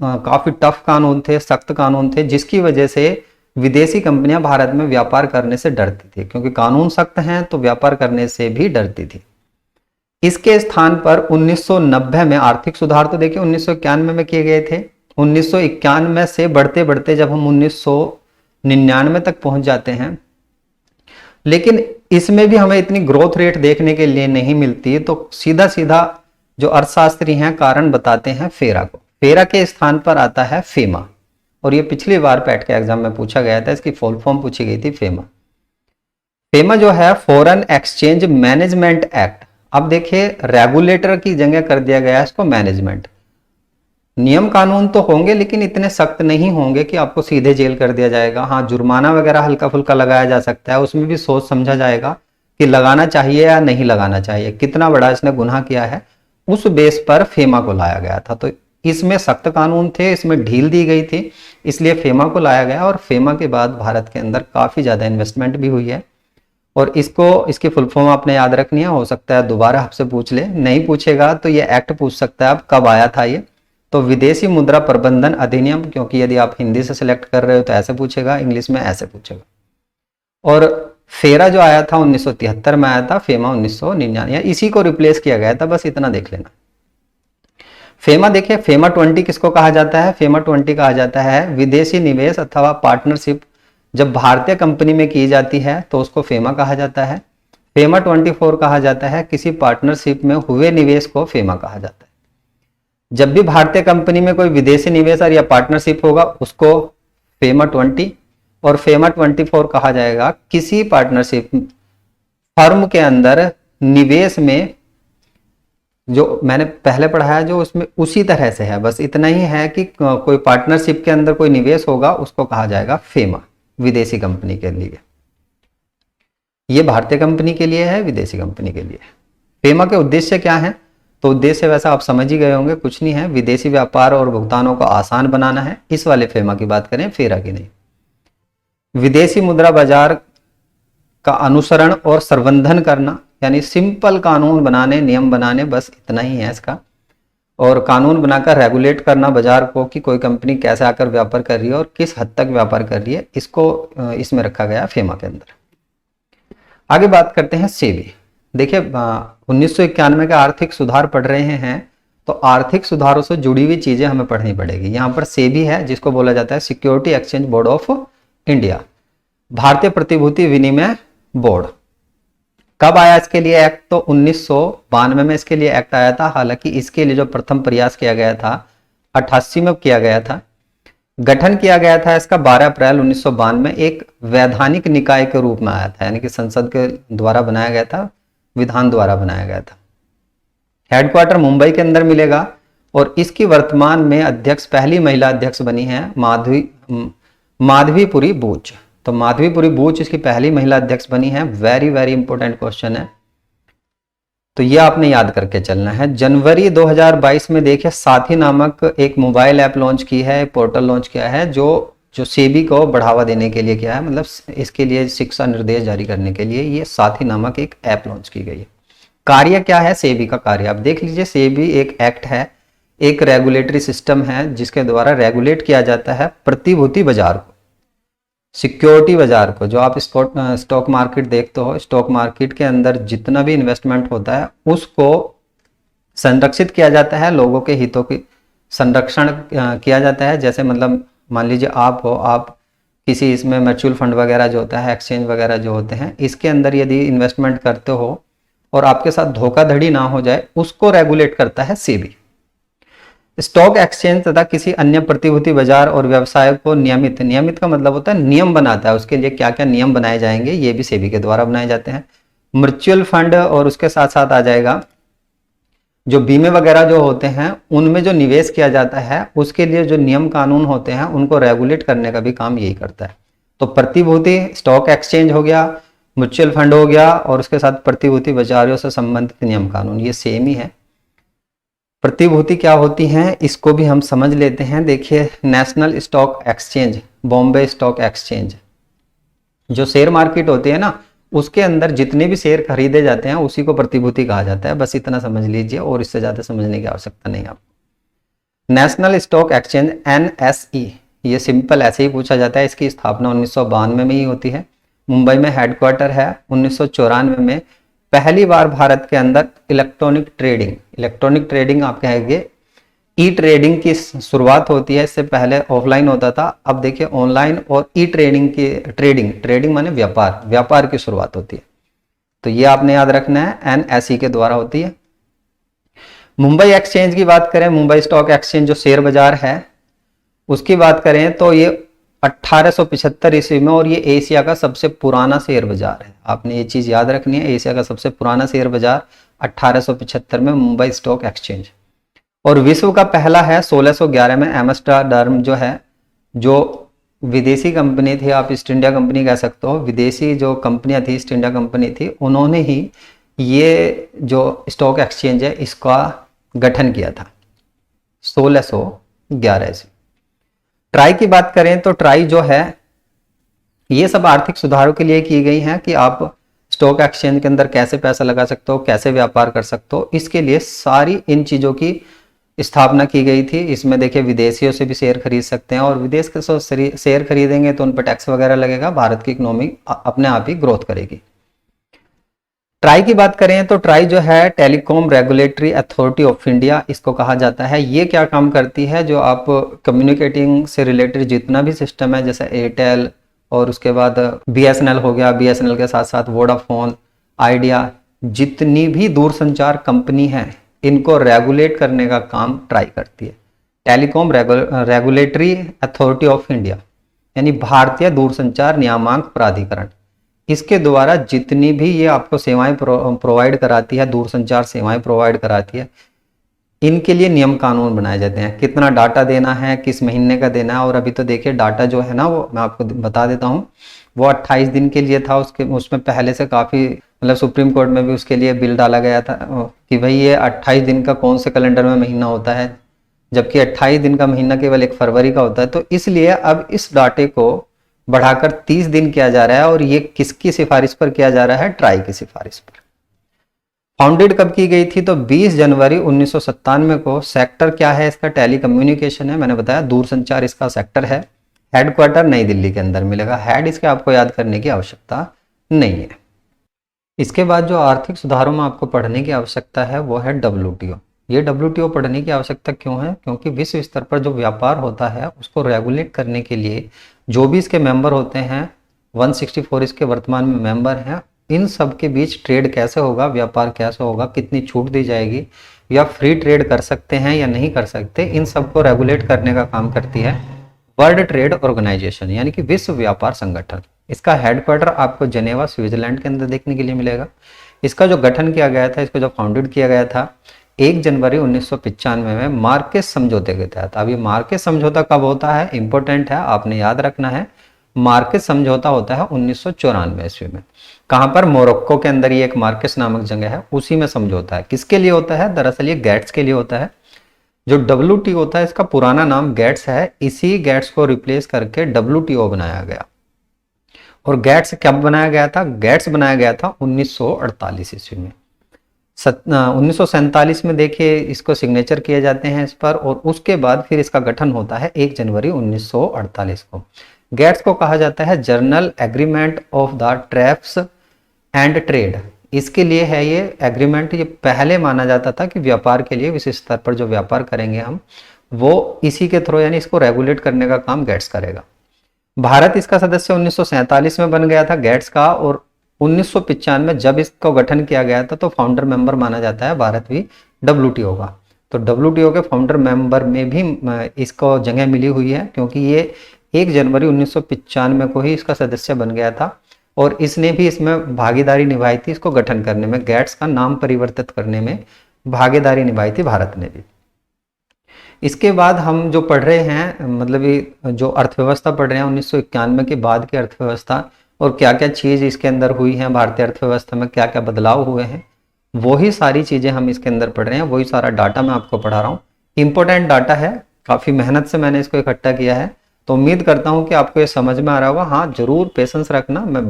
काफी टफ कानून थे, सख्त कानून थे, जिसकी वजह से विदेशी कंपनियां भारत में व्यापार करने से डरती थी, क्योंकि कानून सख्त हैं तो व्यापार करने से भी डरती थी। इसके स्थान पर 1990 में आर्थिक सुधार तो देखिए 1991 में किए गए थे। 1991 से बढ़ते बढ़ते जब हम 1999 तक पहुंच जाते हैं, लेकिन इसमें भी हमें इतनी ग्रोथ रेट देखने के लिए नहीं मिलती, तो सीधा सीधा जो अर्थशास्त्री हैं कारण बताते हैं फेरा को। फेरा के स्थान पर आता है फेमा, और ये पिछली बार पैट के एग्जाम में पूछा गया था, इसकी फुल फॉर्म पूछी गई थी फेमा। फेमा जो है फॉरेन एक्सचेंज मैनेजमेंट एक्ट। अब देखिए रेगुलेटर की जगह कर दिया गया है इसको मैनेजमेंट। नियम कानून तो होंगे लेकिन इतने सख्त नहीं होंगे कि आपको सीधे जेल कर दिया जाएगा। हाँ, जुर्माना वगैरह हल्का फुल्का लगाया जा सकता है, उसमें भी सोच समझा जाएगा कि लगाना चाहिए या नहीं लगाना चाहिए, कितना बड़ा इसने गुनाह किया है, उस बेस पर फेमा को लाया गया था। तो इसमें सख्त कानून थे, इसमें ढील दी गई थी, इसलिए फेमा को लाया गया। और फेमा के बाद भारत के अंदर काफी ज्यादा इन्वेस्टमेंट भी हुई है। और इसकी फुल फॉर्म आपने याद रखनी है, हो सकता है दोबारा आपसे पूछ ले, नहीं पूछेगा तो ये एक्ट पूछ सकता है अब कब आया था ये। तो विदेशी मुद्रा प्रबंधन अधिनियम, क्योंकि यदि आप हिंदी से सिलेक्ट कर रहे हो तो ऐसे पूछेगा, इंग्लिश में ऐसे पूछेगा। और फेरा जो आया था 1973 में आया था, फेमा 1999, इसी को रिप्लेस किया गया था, बस इतना देख लेना। फेमा देखिए, फेमा 20 किसको कहा जाता है? फेमा 20 कहा जाता है विदेशी निवेश अथवा पार्टनरशिप जब भारतीय कंपनी में की जाती है तो उसको फेमा कहा जाता है। फेमा 24 कहा जाता है किसी पार्टनरशिप में हुए निवेश को फेमा कहा जाता है। जब भी भारतीय कंपनी में कोई विदेशी निवेश या पार्टनरशिप होगा उसको फेमा 20 और फेमा 24 कहा जाएगा किसी पार्टनरशिप फर्म के अंदर निवेश में, जो मैंने पहले पढ़ाया जो उसमें उसी तरह से है, बस इतना ही है कि कोई पार्टनरशिप के अंदर कोई निवेश होगा उसको कहा जाएगा फेमा, विदेशी कंपनी के लिए। ये भारतीय कंपनी के लिए है, विदेशी कंपनी के लिए। फेमा के उद्देश्य क्या है? तो उद्देश्य वैसा आप समझ ही गए होंगे, कुछ नहीं है, विदेशी व्यापार और भुगतानों को आसान बनाना है। इस वाले फेमा की बात करें, फेरा की नहीं। विदेशी मुद्रा बाजार का अनुसरण और संवर्धन करना, यानी सिंपल कानून बनाने, नियम बनाने, बस इतना ही है इसका। और कानून बनाकर रेगुलेट करना बाजार को कि कोई कंपनी कैसे आकर व्यापार कर रही है और किस हद तक व्यापार कर रही है, इसको इसमें रखा गया फेमा के अंदर। आगे बात करते हैं सेबी। देखिए 1991 का आर्थिक सुधार पढ़ रहे हैं तो आर्थिक सुधारों से जुड़ी हुई चीजें हमें पढ़नी पड़ेगी। यहाँ पर सेबी है जिसको बोला जाता है security exchange board of India, भारतीय प्रतिभूति विनिमय बोर्ड। कब आया इसके लिए एक्ट? तो 1992 में इसके लिए एक्ट आया था। हालांकि इसके लिए जो प्रथम प्रयास किया गया था 88 में किया गया था। गठन किया गया था इसका 12 अप्रैल 1992 में, एक वैधानिक निकाय के रूप में आया था, यानी कि संसद के द्वारा बनाया गया था, विधान द्वारा बनाया गया था। हेडक्वार्टर मुंबई के अंदर मिलेगा और इसकी वर्तमान में अध्यक्ष, पहली महिला अध्यक्ष बनी है माधवीपुरी बूच। तो माधवीपुरी बूच इसकी पहली महिला अध्यक्ष बनी है। वेरी वेरी इंपॉर्टेंट क्वेश्चन है, तो ये आपने याद करके चलना है। जनवरी 2022 में देखिए साथी नामक एक मोबाइल ऐप लॉन्च की है, पोर्टल लॉन्च किया है जो सेबी को बढ़ावा देने के लिए किया है, मतलब इसके लिए शिक्षा निर्देश जारी करने के लिए ये साथी नामक एक ऐप लॉन्च की गई है। कार्य क्या है सेबी का? कार्य आप देख लीजिए, सेबी एक एक्ट है, एक रेगुलेटरी सिस्टम है जिसके द्वारा रेगुलेट किया जाता है प्रतिभूति बाजार को, सिक्योरिटी बाजार को। जो आप स्टॉक मार्केट देखते हो, स्टॉक मार्केट के अंदर जितना भी इन्वेस्टमेंट होता है उसको संरक्षित किया जाता है, लोगों के हितों की संरक्षण किया जाता है। जैसे मतलब मान लीजिए आप हो, आप किसी इसमें म्यूचुअल फंड वगैरह जो होता है, एक्सचेंज वगैरह जो होते हैं, इसके अंदर यदि इन्वेस्टमेंट करते हो और आपके साथ धोखाधड़ी ना हो जाए, उसको रेगुलेट करता है सेबी। स्टॉक एक्सचेंज तथा किसी अन्य प्रतिभूति बाजार और व्यवसाय को नियमित का मतलब होता है नियम बनाता है, उसके लिए क्या क्या नियम बनाए जाएंगे ये भी सेबी के द्वारा बनाए जाते हैं। म्यूचुअल फंड और उसके साथ साथ आ जाएगा जो बीमे वगैरह जो होते हैं उनमें जो निवेश किया जाता है उसके लिए जो नियम कानून होते हैं उनको रेगुलेट करने का भी काम यही करता है। तो प्रतिभूति स्टॉक एक्सचेंज हो गया, म्यूचुअल फंड हो गया और उसके साथ प्रतिभूति बाजारों से संबंधित नियम कानून, ये सेम ही है। प्रतिभूति क्या होती हैं इसको भी हम समझ लेते हैं। देखिए national stock exchange, Bombay stock exchange, जो शेयर मार्केट होती है ना, उसके अंदर जितने भी शेयर खरीदे जाते हैं उसी को प्रतिभूति कहा जाता है। बस इतना समझ लीजिए और इससे ज्यादा समझने की आवश्यकता नहीं आपको। नेशनल स्टॉक एक्सचेंज NSE, ये सिंपल ऐसे ही पूछा जाता है। इसकी स्थापना 1992 में ही होती है। मुंबई में हेडक्वार्टर है। 1994 में पहली बार भारत के अंदर इलेक्ट्रॉनिक ट्रेडिंग आप कहेंगे, ई ट्रेडिंग की शुरुआत होती है। इससे पहले ऑफलाइन होता था, अब देखिए ऑनलाइन और ई ट्रेडिंग की ट्रेडिंग माने व्यापार की शुरुआत होती है। तो ये आपने याद रखना है, NSE के द्वारा होती है। मुंबई एक्सचेंज की बात करें, मुंबई स्टॉक एक्सचेंज जो शेयर बाजार है उसकी बात करें तो ये 1875 ईस्वी में, और ये एशिया का सबसे पुराना शेयर बाजार है। आपने ये चीज याद रखनी है, एशिया का सबसे पुराना शेयर बाजार 1875 में मुंबई स्टॉक एक्सचेंज। और विश्व का पहला है 1611 में एम्स्टर्डम जो है, जो विदेशी कंपनी थी, आप ईस्ट इंडिया कंपनी कह सकते हो, विदेशी जो कंपनियां थी ईस्ट इंडिया कंपनी थी, उन्होंने ही ये जो स्टॉक एक्सचेंज है इसका गठन किया था 1611 से। ट्राई की बात करें तो ट्राई जो है ये सब आर्थिक सुधारों के लिए की गई हैं कि आप स्टॉक एक्सचेंज के अंदर कैसे पैसा लगा सकते हो, कैसे व्यापार कर सकते हो, इसके लिए सारी इन चीजों की स्थापना की गई थी। इसमें देखिए विदेशियों से भी शेयर खरीद सकते हैं, और विदेश के शेयर खरीदेंगे तो उन पर टैक्स वगैरह लगेगा, भारत की इकोनॉमी अपने आप ही ग्रोथ करेगी। ट्राई की बात करें तो ट्राई जो है telecom regulatory authority of India इसको कहा जाता है। ये क्या काम करती है, जो आप कम्युनिकेटिंग से रिलेटेड जितना भी सिस्टम है, जैसे एयरटेल और उसके बाद BSNL हो गया, BSNL के साथ साथ वोडाफोन, आइडिया, जितनी भी दूरसंचार कंपनी है इनको रेगुलेट करने का काम ट्राई करती है। Telecom regulatory authority of India यानी भारतीय दूरसंचार नियामक प्राधिकरण, इसके द्वारा जितनी भी ये आपको सेवाएं प्रोवाइड कराती है, दूरसंचार सेवाएं प्रोवाइड कराती है, इनके लिए नियम कानून बनाए जाते हैं। कितना डाटा देना है, किस महीने का देना है। और अभी तो देखिए डाटा जो है ना, वो मैं आपको बता देता हूँ, वो 28 दिन के लिए था। उसमें पहले से काफ़ी मतलब सुप्रीम कोर्ट में भी उसके लिए बिल डाला गया था कि भाई ये 28 दिन का कौन से कैलेंडर में महीना होता है, जबकि 28 दिन का महीना केवल 1 फरवरी का होता है। तो इसलिए अब इस डाटे को बढ़ाकर 30 दिन किया जा रहा है, और ये किसकी सिफारिश पर किया जा रहा है, ट्राई की सिफारिश पर। फाउंडेड कब की गई थी, तो 20 जनवरी 1997 को। सेक्टर क्या है इसका, टेलीकम्युनिकेशन है, मैंने बताया दूरसंचार इसका सेक्टर है। हेडक्वार्टर नई दिल्ली के अंदर मिलेगा। हेड इसके आपको याद करने की आवश्यकता नहीं है। इसके बाद जो आर्थिक सुधारों में आपको पढ़ने की आवश्यकता है वो है WTO। ये WTO पढ़ने की आवश्यकता क्यों है, क्योंकि विश्व स्तर पर जो व्यापार होता है उसको रेगुलेट करने के लिए जो भी इसके मेंबर होते हैं, 164 इसके वर्तमान में मेंबर हैं, इन सब के बीच ट्रेड कैसे होगा, व्यापार कैसे होगा, कितनी छूट दी जाएगी, या फ्री ट्रेड कर सकते हैं या नहीं कर सकते, इन सब को रेगुलेट करने का काम करती है वर्ल्ड ट्रेड ऑर्गेनाइजेशन यानी कि विश्व व्यापार संगठन। इसका हेडक्वार्टर आपको जेनेवा स्विट्जरलैंड के अंदर देखने के लिए मिलेगा। इसका जो गठन किया गया था, इसको जो फाउंडेड किया गया था 1 जनवरी 1995 में मार्केस समझौते के तहत। अभी मार्केस समझौता कब होता है, इंपॉर्टेंट है, आपने याद रखना है। मार्केस समझौता होता है 1994 ईस्वी में। कहां पर, मोरक्को के अंदर ये एक मार्केस नामक जगह है, उसी में समझौता है। किसके लिए होता है, दरअसल ये गैट्स के लिए होता है। जो WTO होता है इसका पुराना नाम गैट्स है, इसी गैट्स को रिप्लेस करके WTO बनाया गया। और गैट्स कब बनाया गया था, गैट्स बनाया गया था 1948 ईस्वी में। 1947 में देखिए इसको सिग्नेचर किए जाते हैं इस पर, और उसके बाद फिर इसका गठन होता है 1 जनवरी 1948 को। गैट्स को कहा जाता है general agreement of the tariffs and trade. इसके लिए है ये एग्रीमेंट, ये पहले माना जाता था कि व्यापार के लिए विश्व स्तर पर जो व्यापार करेंगे हम, वो इसी के थ्रू यानी इसको रेगुलेट करने का काम गैट्स करेगा। भारत इसका सदस्य 1947 में बन गया था गैट्स का, और 1995 में जब इसको गठन किया गया था तो फाउंडर मेंबर माना जाता है भारत भी WTO का। तो WTO के फाउंडर मेंबर में भी इसको जगह मिली हुई है, क्योंकि ये 1 जनवरी 1995 को ही इसका सदस्य बन गया था, और इसने भी इसमें भागीदारी निभाई थी, इसको गठन करने में, गैट्स का नाम परिवर्तित करने में भागीदारी निभाई थी भारत ने भी। इसके बाद हम जो पढ़ रहे हैं, मतलब जो अर्थव्यवस्था पढ़ रहे हैं 1991 के बाद की अर्थव्यवस्था, और क्या क्या चीज़ इसके अंदर हुई हैं, भारतीय अर्थव्यवस्था में क्या क्या बदलाव हुए हैं, वही सारी चीज़ें हम इसके अंदर पढ़ रहे हैं, वही सारा डाटा मैं आपको पढ़ा रहा हूँ। इंपॉर्टेंट डाटा है, काफ़ी मेहनत से मैंने इसको इकट्ठा किया है, तो उम्मीद करता हूँ कि आपको ये समझ में आ रहा होगा। हाँ, जरूर पेशेंस रखना, मैं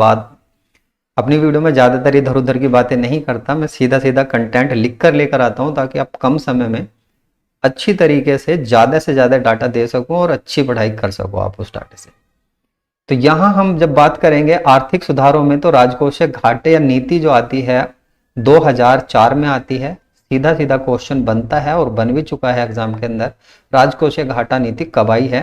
अपनी वीडियो में ज़्यादातर इधर उधर की बातें नहीं करता, मैं सीधा सीधा कंटेंट लिख कर लेकर आता हूँ, ताकि आप कम समय में अच्छी तरीके से ज़्यादा डाटा दे सकूं और अच्छी पढ़ाई कर सकूं आप उस डाटा से। तो यहाँ हम जब बात करेंगे आर्थिक सुधारों में, तो राजकोषीय घाटे या नीति जो आती है 2004 में आती है। सीधा सीधा क्वेश्चन बनता है और बन भी चुका है एग्जाम के अंदर, राजकोषीय घाटा नीति कब आई है?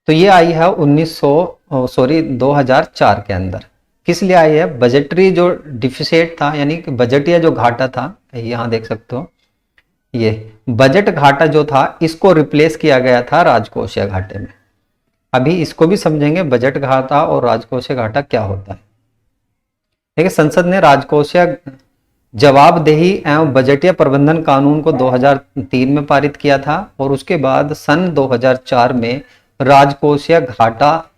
तो ये आई है 2004 के अंदर। किस लिए आई है? बजटरी जो डिफिसिट था, यानी कि बजटीय जो घाटा था, यहाँ देख सकते हो ये बजट घाटा जो था, इसको रिप्लेस किया गया था राजकोषीय घाटे में। अभी इसको भी समझेंगे, बजट घाटा और राजकोषीय घाटा क्या होता है। देखिए, संसद ने राजकोषीय जवाबदेही एवं बजटीय प्रबंधन कानून को 2003 में पारित किया था और उसके बाद सन 2004 में राजकोषीय घाटा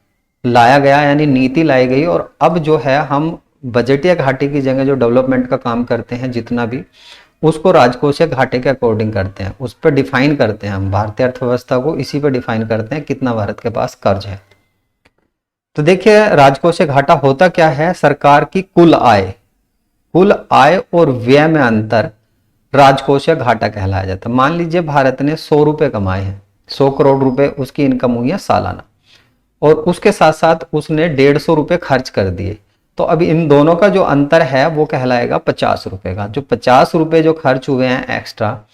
लाया गया, यानी नीति लाई गई। और अब जो है हम बजटीय घाटे की जगह जो डेवलपमेंट का काम करते हैं जितना भी, उसको राजकोषीय घाटे के अकॉर्डिंग करते हैं, उस पर डिफाइन करते हैं हम भारतीय अर्थव्यवस्था को, इसी पर डिफाइन करते हैं कितना भारत के पास कर्ज है। तो देखिए, राजकोषीय घाटा होता क्या है? सरकार की कुल आय और व्यय में अंतर राजकोषीय घाटा कहलाया जाता है। मान लीजिए भारत ने 100 रुपए कमाए हैं, 100 करोड़ रुपए उसकी इनकम हुई है सालाना, और उसके साथ साथ उसने 150 रुपए खर्च कर दिए, तो अब इन दोनों का जो अंतर है वो कहलाएगा 50 रुपए का। जो 50 रुपए जो खर्च हुए हैं एक्स्ट्रा,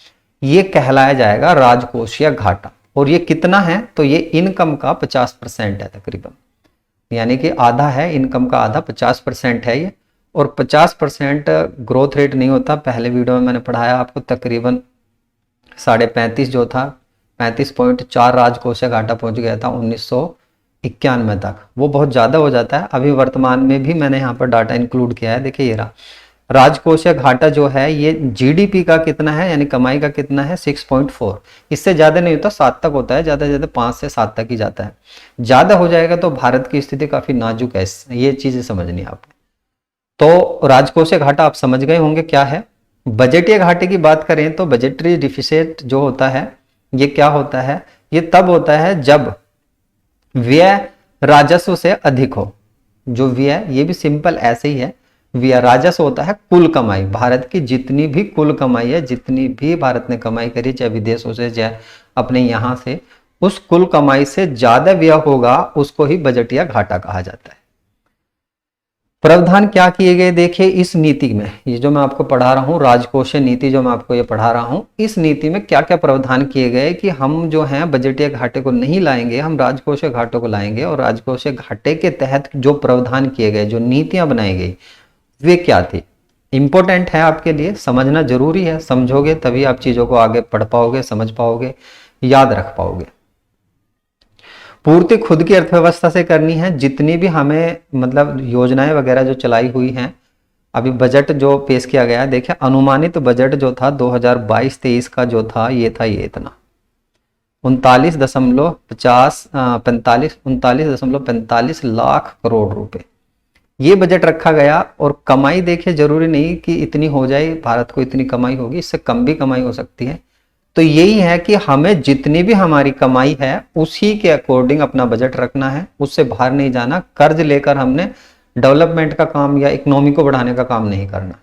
ये कहलाया जाएगा राजकोषीय घाटा। और ये कितना है? तो ये इनकम का 50% है तकरीबन, यानी कि आधा है इनकम का, आधा 50% है ये। और 50% ग्रोथ रेट नहीं होता, पहले वीडियो में मैंने पढ़ाया आपको, तकरीबन 35.5 जो था, 35.4 राजकोषीय घाटा पहुंच गया था 1991 तक। वो बहुत ज़्यादा हो जाता है। अभी वर्तमान में भी मैंने यहाँ पर डाटा इंक्लूड किया है, देखिए ये रहा। राजकोषीय घाटा जो है ये जीडीपी का कितना है, यानी कमाई का कितना है? 6.4। इससे ज़्यादा नहीं होता, 7 तक होता है, ज़्यादा से ज़्यादा 5 से 7 तक ही जाता है। ज़्यादा हो जाएगा तो भारत की स्थिति काफ़ी नाजुक है, ये चीज़ें समझनी है आपको। तो राजकोषीय घाटा आप समझ गए होंगे क्या है। बजटीय घाटे की बात करें तो बजटरी डिफिसिट जो होता है, ये क्या होता है? ये तब होता है जब व्यय राजस्व से अधिक हो। जो व्यय, ये भी सिंपल ऐसे ही है, व्यय राजस्व होता है कुल कमाई, भारत की जितनी भी कुल कमाई है, जितनी भी भारत ने कमाई करी, चाहे विदेशों से चाहे अपने यहाँ से, उस कुल कमाई से ज्यादा व्यय होगा, उसको ही बजटीय घाटा कहा जाता है। प्रावधान क्या किए गए? देखिए, इस नीति में, ये जो मैं आपको पढ़ा रहा हूँ राजकोषीय नीति, जो मैं आपको ये पढ़ा रहा हूँ, इस नीति में क्या क्या प्रावधान किए गए कि हम जो हैं बजटीय घाटे को नहीं लाएंगे, हम राजकोषीय घाटों को लाएंगे। और राजकोषीय घाटे के तहत जो प्रावधान किए गए, जो नीतियां बनाई गई, वे क्या थी? इंपॉर्टेंट है आपके लिए, समझना जरूरी है। समझोगे तभी आप चीजों को आगे पढ़ पाओगे, समझ पाओगे, याद रख पाओगे। पूर्ति खुद की अर्थव्यवस्था से करनी है। जितनी भी हमें मतलब योजनाएं वगैरह जो चलाई हुई हैं, अभी बजट जो पेश किया गया है, देखिए अनुमानित बजट जो था 2022-23 का जो था, ये था ये इतना 39.45 लाख करोड़ रुपए ये बजट रखा गया। और कमाई देखिए, जरूरी नहीं कि इतनी हो जाए, भारत को इतनी कमाई होगी, इससे कम भी कमाई हो सकती है। तो यही है कि हमें जितनी भी हमारी कमाई है उसी के अकॉर्डिंग अपना बजट रखना है, उससे बाहर नहीं जाना। कर्ज लेकर हमने डेवलपमेंट का काम या इकोनॉमी को बढ़ाने का काम नहीं करना।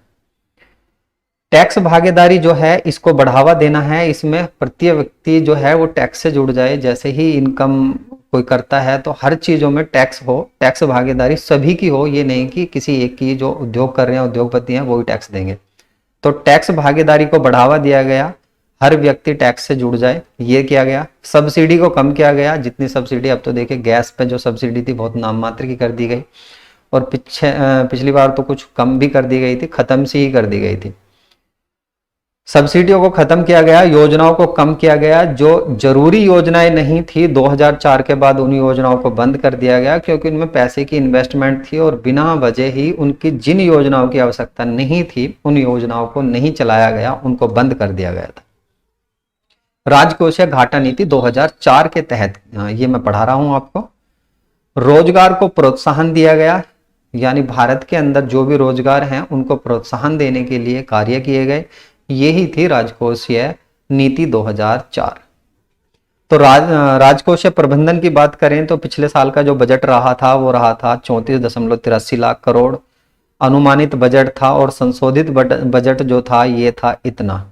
टैक्स भागीदारी जो है, इसको बढ़ावा देना है। इसमें प्रत्येक व्यक्ति जो है वो टैक्स से जुड़ जाए। जैसे ही इनकम कोई करता है तो हर चीजों में टैक्स हो, टैक्स भागीदारी सभी की हो, ये नहीं कि किसी एक की, जो उद्योग कर रहे हैं, उद्योगपति हैं, वो ही टैक्स देंगे। तो टैक्स भागीदारी को बढ़ावा दिया गया, हर व्यक्ति टैक्स से जुड़ जाए, ये किया गया। सब्सिडी को कम किया गया, जितनी सब्सिडी, अब तो देखिए गैस पे जो सब्सिडी थी बहुत नाम मात्र की कर दी गई, और पिछली बार तो कुछ कम भी कर दी गई थी, खत्म सी ही कर दी गई थी। सब्सिडियों को खत्म किया गया, योजनाओं को कम किया गया। जो जरूरी योजनाएं नहीं थी 2004 के बाद, उन योजनाओं को बंद कर दिया गया, क्योंकि उनमें पैसे की इन्वेस्टमेंट थी और बिना वजह ही उनकी जिन योजनाओं की आवश्यकता नहीं थी, उन योजनाओं को नहीं चलाया गया, उनको बंद कर दिया गया था। राजकोषीय घाटा नीति 2004 के तहत, ये मैं पढ़ा रहा हूं आपको, रोजगार को प्रोत्साहन दिया गया, यानी भारत के अंदर जो भी रोजगार हैं उनको प्रोत्साहन देने के लिए कार्य किए गए। यही थी राजकोषीय नीति 2004। तो राजकोषीय प्रबंधन की बात करें तो पिछले साल का जो बजट रहा था वो रहा था 34.83 लाख करोड़ अनुमानित बजट था, और संशोधित बजट जो था ये था इतना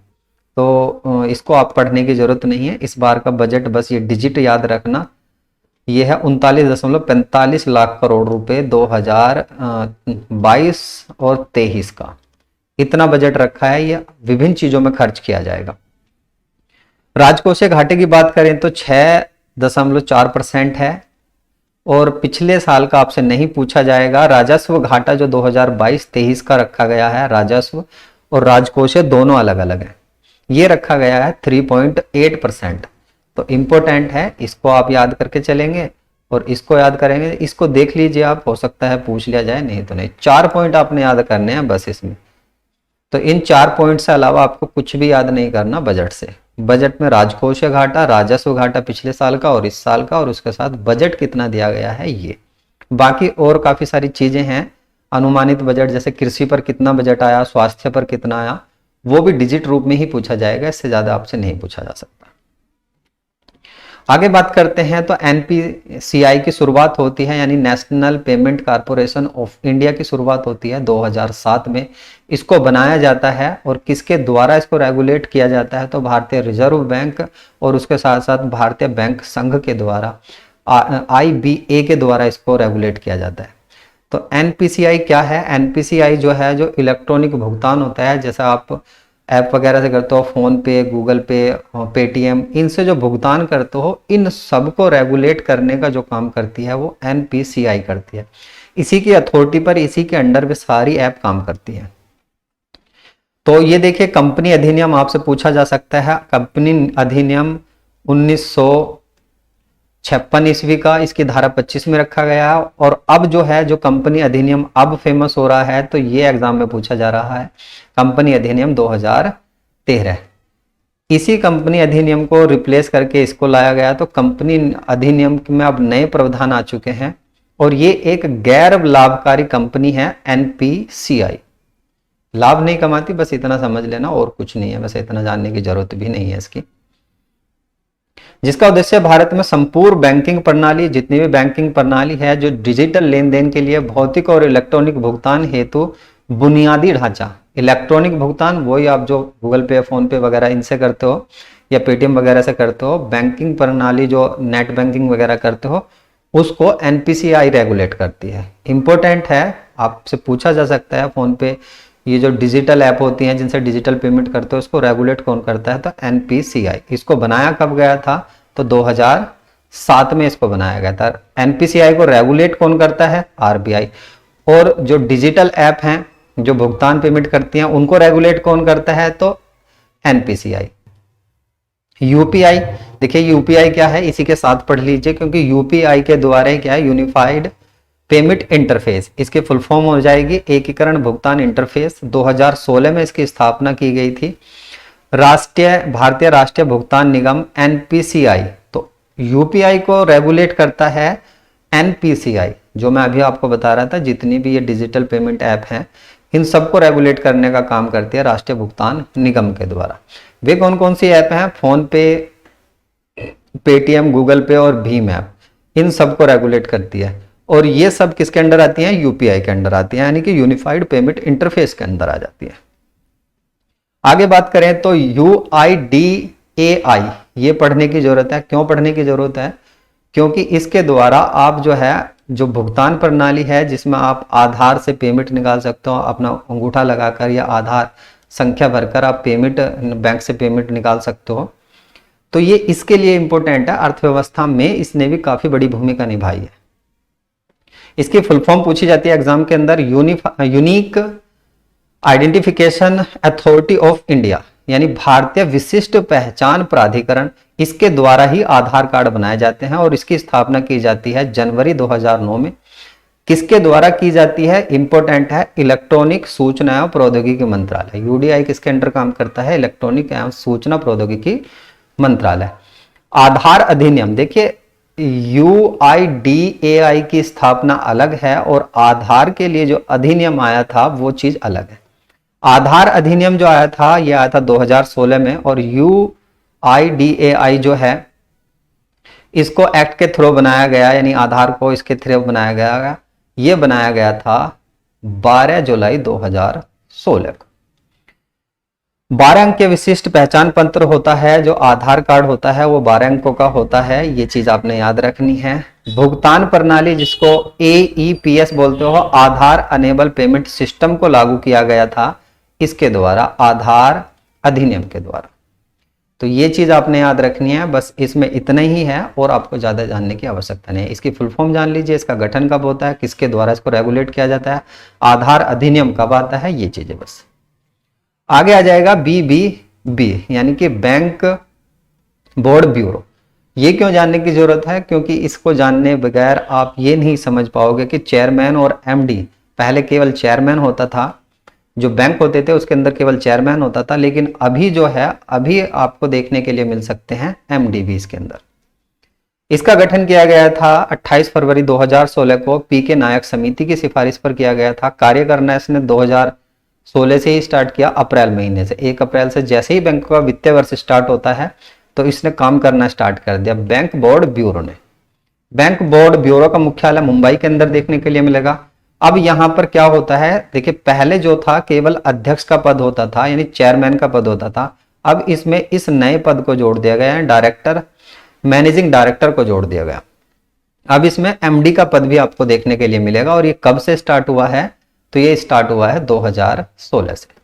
तो इसको आप पढ़ने की जरूरत नहीं है। इस बार का बजट बस ये डिजिट याद रखना, ये है 39.45 लाख करोड़ रुपए 2022 और 23 का। इतना बजट रखा है, ये विभिन्न चीजों में खर्च किया जाएगा। राजकोषीय घाटे की बात करें तो 6.4% है, और पिछले साल का आपसे नहीं पूछा जाएगा। राजस्व घाटा जो 2022-23 का रखा गया है, राजस्व और राजकोषीय दोनों अलग अलग है, ये रखा गया है 3.8%। तो इंपॉर्टेंट है, इसको आप याद करके चलेंगे और इसको याद करेंगे। इसको देख लीजिए आप, हो सकता है पूछ लिया जाए, नहीं तो नहीं। 4 पॉइंट आपने याद करने हैं बस इसमें। तो इन 4 पॉइंट से अलावा आपको कुछ भी याद नहीं करना बजट से। बजट में राजकोषीय घाटा, राजस्व घाटा पिछले साल का और इस साल का, और उसके साथ बजट कितना दिया गया है ये। बाकी और काफी सारी चीजें हैं, अनुमानित बजट, जैसे कृषि पर कितना बजट आया, स्वास्थ्य पर कितना आया, वो भी डिजिट रूप में ही पूछा जाएगा, इससे ज्यादा आपसे नहीं पूछा जा सकता। आगे बात करते हैं तो एनपीसीआई की शुरुआत होती है, यानी national payment corporation of India की शुरुआत होती है 2007 में। इसको बनाया जाता है और किसके द्वारा इसको रेगुलेट किया जाता है, तो भारतीय रिजर्व बैंक और उसके साथ साथ भारतीय बैंक संघ के द्वारा, IBA के द्वारा इसको रेगुलेट किया जाता है। तो एनपीसीआई क्या है? एनपीसीआई जो है, जो इलेक्ट्रॉनिक भुगतान होता है, जैसा आप ऐप वगैरह से करते हो, फोन पे, गूगल पे, पेटीएम, इनसे जो भुगतान करते हो, इन सब को रेगुलेट करने का जो काम करती है वो एनपीसीआई करती है। इसी की अथॉरिटी पर, इसी के अंडर में सारी ऐप काम करती है। तो ये देखिए, कंपनी अधिनियम आपसे पूछा जा सकता है। कंपनी अधिनियम 1956 ईस्वी का, इसकी धारा 25 में रखा गया है। और अब जो है, जो कंपनी अधिनियम अब फेमस हो रहा है, तो ये एग्जाम में पूछा जा रहा है, कंपनी अधिनियम 2013। इसी कंपनी अधिनियम को रिप्लेस करके इसको लाया गया। तो कंपनी अधिनियम में अब नए प्रावधान आ चुके हैं, और ये एक गैर लाभकारी कंपनी है एनपीसीआई। लाभ नहीं कमाती, बस इतना समझ लेना, और कुछ नहीं है, बस इतना जानने की जरूरत भी नहीं है इसकी। जिसका उद्देश्य भारत में संपूर्ण बैंकिंग प्रणाली, जितनी भी बैंकिंग प्रणाली है, जो डिजिटल लेन देन के लिए भौतिक और इलेक्ट्रॉनिक भुगतान हेतु बुनियादी ढांचा, इलेक्ट्रॉनिक भुगतान वही आप जो गूगल पे, फोन पे वगैरह इनसे करते हो, या पेटीएम वगैरह से करते हो, बैंकिंग प्रणाली जो नेट बैंकिंग वगैरह करते हो, उसको एनपीसीआई रेगुलेट करती है। इंपॉर्टेंट है, आपसे पूछा जा सकता है, फोन पे, ये जो डिजिटल ऐप होती हैं जिनसे डिजिटल पेमेंट करते हो, उसको रेगुलेट कौन करता है, तो एनपीसीआई। इसको बनाया कब गया था, तो 2007 में इसको बनाया गया था। एनपीसीआई को रेगुलेट कौन करता है, आरबीआई। और जो डिजिटल ऐप हैं जो भुगतान पेमेंट करती हैं, उनको रेगुलेट कौन करता है, तो एनपीसीआई। यूपीआई, देखिए यूपीआई क्या है, इसी के साथ पढ़ लीजिए, क्योंकि यूपीआई के द्वारा क्या है, यूनिफाइड पेमेंट इंटरफेस, इसकी फुल फॉर्म हो जाएगी एकीकरण भुगतान इंटरफेस। 2016 में इसकी स्थापना की गई थी। भारतीय राष्ट्रीय भुगतान निगम एनपीसीआई, तो यूपीआई को रेगुलेट करता है एनपीसीआई, जो मैं अभी आपको बता रहा था, जितनी भी ये डिजिटल पेमेंट ऐप हैं, इन सबको रेगुलेट करने का काम करती है राष्ट्रीय भुगतान निगम के द्वारा। वे कौन कौन सी ऐप हैं, फोन पे, पेटीएम, गूगल पे और भीम ऐप, इन सबको रेगुलेट करती है। और ये सब किसके अंडर आती हैं, यूपीआई के अंडर आती हैं, यानी कि यूनिफाइड पेमेंट इंटरफेस के अंदर आ जाती है। आगे बात करें तो यूआईडीएआई, ये पढ़ने की जरूरत है। क्यों पढ़ने की जरूरत है, क्योंकि इसके द्वारा आप जो है, जो भुगतान प्रणाली है, जिसमें आप आधार से पेमेंट निकाल सकते हो, अपना अंगूठा लगाकर या आधार संख्या भरकर आप पेमेंट, बैंक से पेमेंट निकाल सकते हो। तो ये इसके लिए इंपॉर्टेंट है, अर्थव्यवस्था में इसने भी काफी बड़ी भूमिका निभाई है। इसकी फुल फॉर्म पूछी जाती है एग्जाम के अंदर, unique identification authority of India, यानी भारतीय विशिष्ट पहचान प्राधिकरण। इसके द्वारा ही आधार कार्ड बनाए जाते हैं, और इसकी स्थापना की जाती है जनवरी 2009 में। किसके द्वारा की जाती है, इंपॉर्टेंट है, इलेक्ट्रॉनिक सूचना एवं प्रौद्योगिकी मंत्रालय। यूडीआई किसके अंडर काम करता है, इलेक्ट्रॉनिक एवं सूचना प्रौद्योगिकी मंत्रालय। आधार अधिनियम, देखिए यूआईडीएआई की स्थापना अलग है, और आधार के लिए जो अधिनियम आया था वो चीज अलग है। आधार अधिनियम जो आया था, ये आया था 2016 में, और यूआईडीएआई जो है, इसको एक्ट के थ्रू बनाया गया, यानी आधार को इसके थ्रू बनाया गया। ये बनाया गया था 12 जुलाई 2016 को। 12 अंक के विशिष्ट पहचान पत्र होता है, जो आधार कार्ड होता है वो 12 अंकों का होता है, ये चीज आपने याद रखनी है। भुगतान प्रणाली जिसको AEPS बोलते हो, आधार अनेबल पेमेंट सिस्टम को लागू किया गया था इसके द्वारा, आधार अधिनियम के द्वारा। तो ये चीज आपने याद रखनी है, बस इसमें इतना ही है और आपको ज्यादा जानने की आवश्यकता नहीं है। इसकी फुल फॉर्म जान लीजिए, इसका गठन कब होता है, किसके द्वारा इसको रेगुलेट किया जाता है, आधार अधिनियम कब आता है, ये चीजें बस। आगे आ जाएगा BBB यानी कि बैंक बोर्ड ब्यूरो। ये क्यों जानने की जरूरत है, क्योंकि इसको जानने बगैर आप ये नहीं समझ पाओगे कि चेयरमैन और MD, पहले केवल चेयरमैन होता था, जो बैंक होते थे उसके अंदर केवल चेयरमैन होता था, लेकिन अभी जो है अभी आपको देखने के लिए मिल सकते हैं MD भी इसके अंदर। इसका गठन किया गया था 28 फरवरी 2016 को PK नायक समिति की सिफारिश पर किया गया था। कार्य करना इसने 2016 से ही स्टार्ट किया, अप्रैल महीने से। 1 अप्रैल से जैसे ही बैंक का वित्तीय वर्ष स्टार्ट होता है तो इसने काम करना स्टार्ट कर दिया, बैंक बोर्ड ब्यूरो ने। बैंक बोर्ड ब्यूरो का मुख्यालय मुंबई के अंदर देखने के लिए मिलेगा। अब यहां पर क्या होता है, देखिए पहले जो था केवल अध्यक्ष का पद होता था, यानी चेयरमैन का पद होता था। अब इसमें इस नए पद को जोड़ दिया गया है, डायरेक्टर, मैनेजिंग डायरेक्टर को जोड़ दिया गया। अब इसमें MD का पद भी आपको देखने के लिए मिलेगा। और ये कब से स्टार्ट हुआ है, तो ये स्टार्ट हुआ है 2016 से।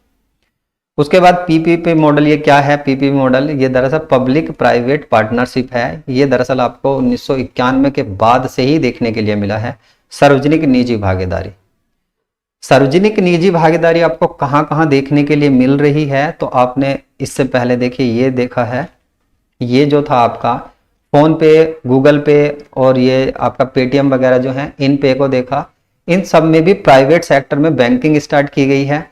उसके बाद PPP मॉडल, ये क्या है PPP मॉडल, ये दरअसल पब्लिक प्राइवेट पार्टनरशिप है। ये दरअसल आपको 1991 के बाद से ही देखने के लिए मिला है। सार्वजनिक निजी भागीदारी, सार्वजनिक निजी भागीदारी आपको कहां कहां देखने के लिए मिल रही है, तो आपने इससे पहले देखिए ये देखा है, ये जो था आपका फोन पे, गूगल पे और ये आपका पेटीएम वगैरह जो है, इन पे को देखा। इन सब में भी प्राइवेट सेक्टर में बैंकिंग स्टार्ट की गई है।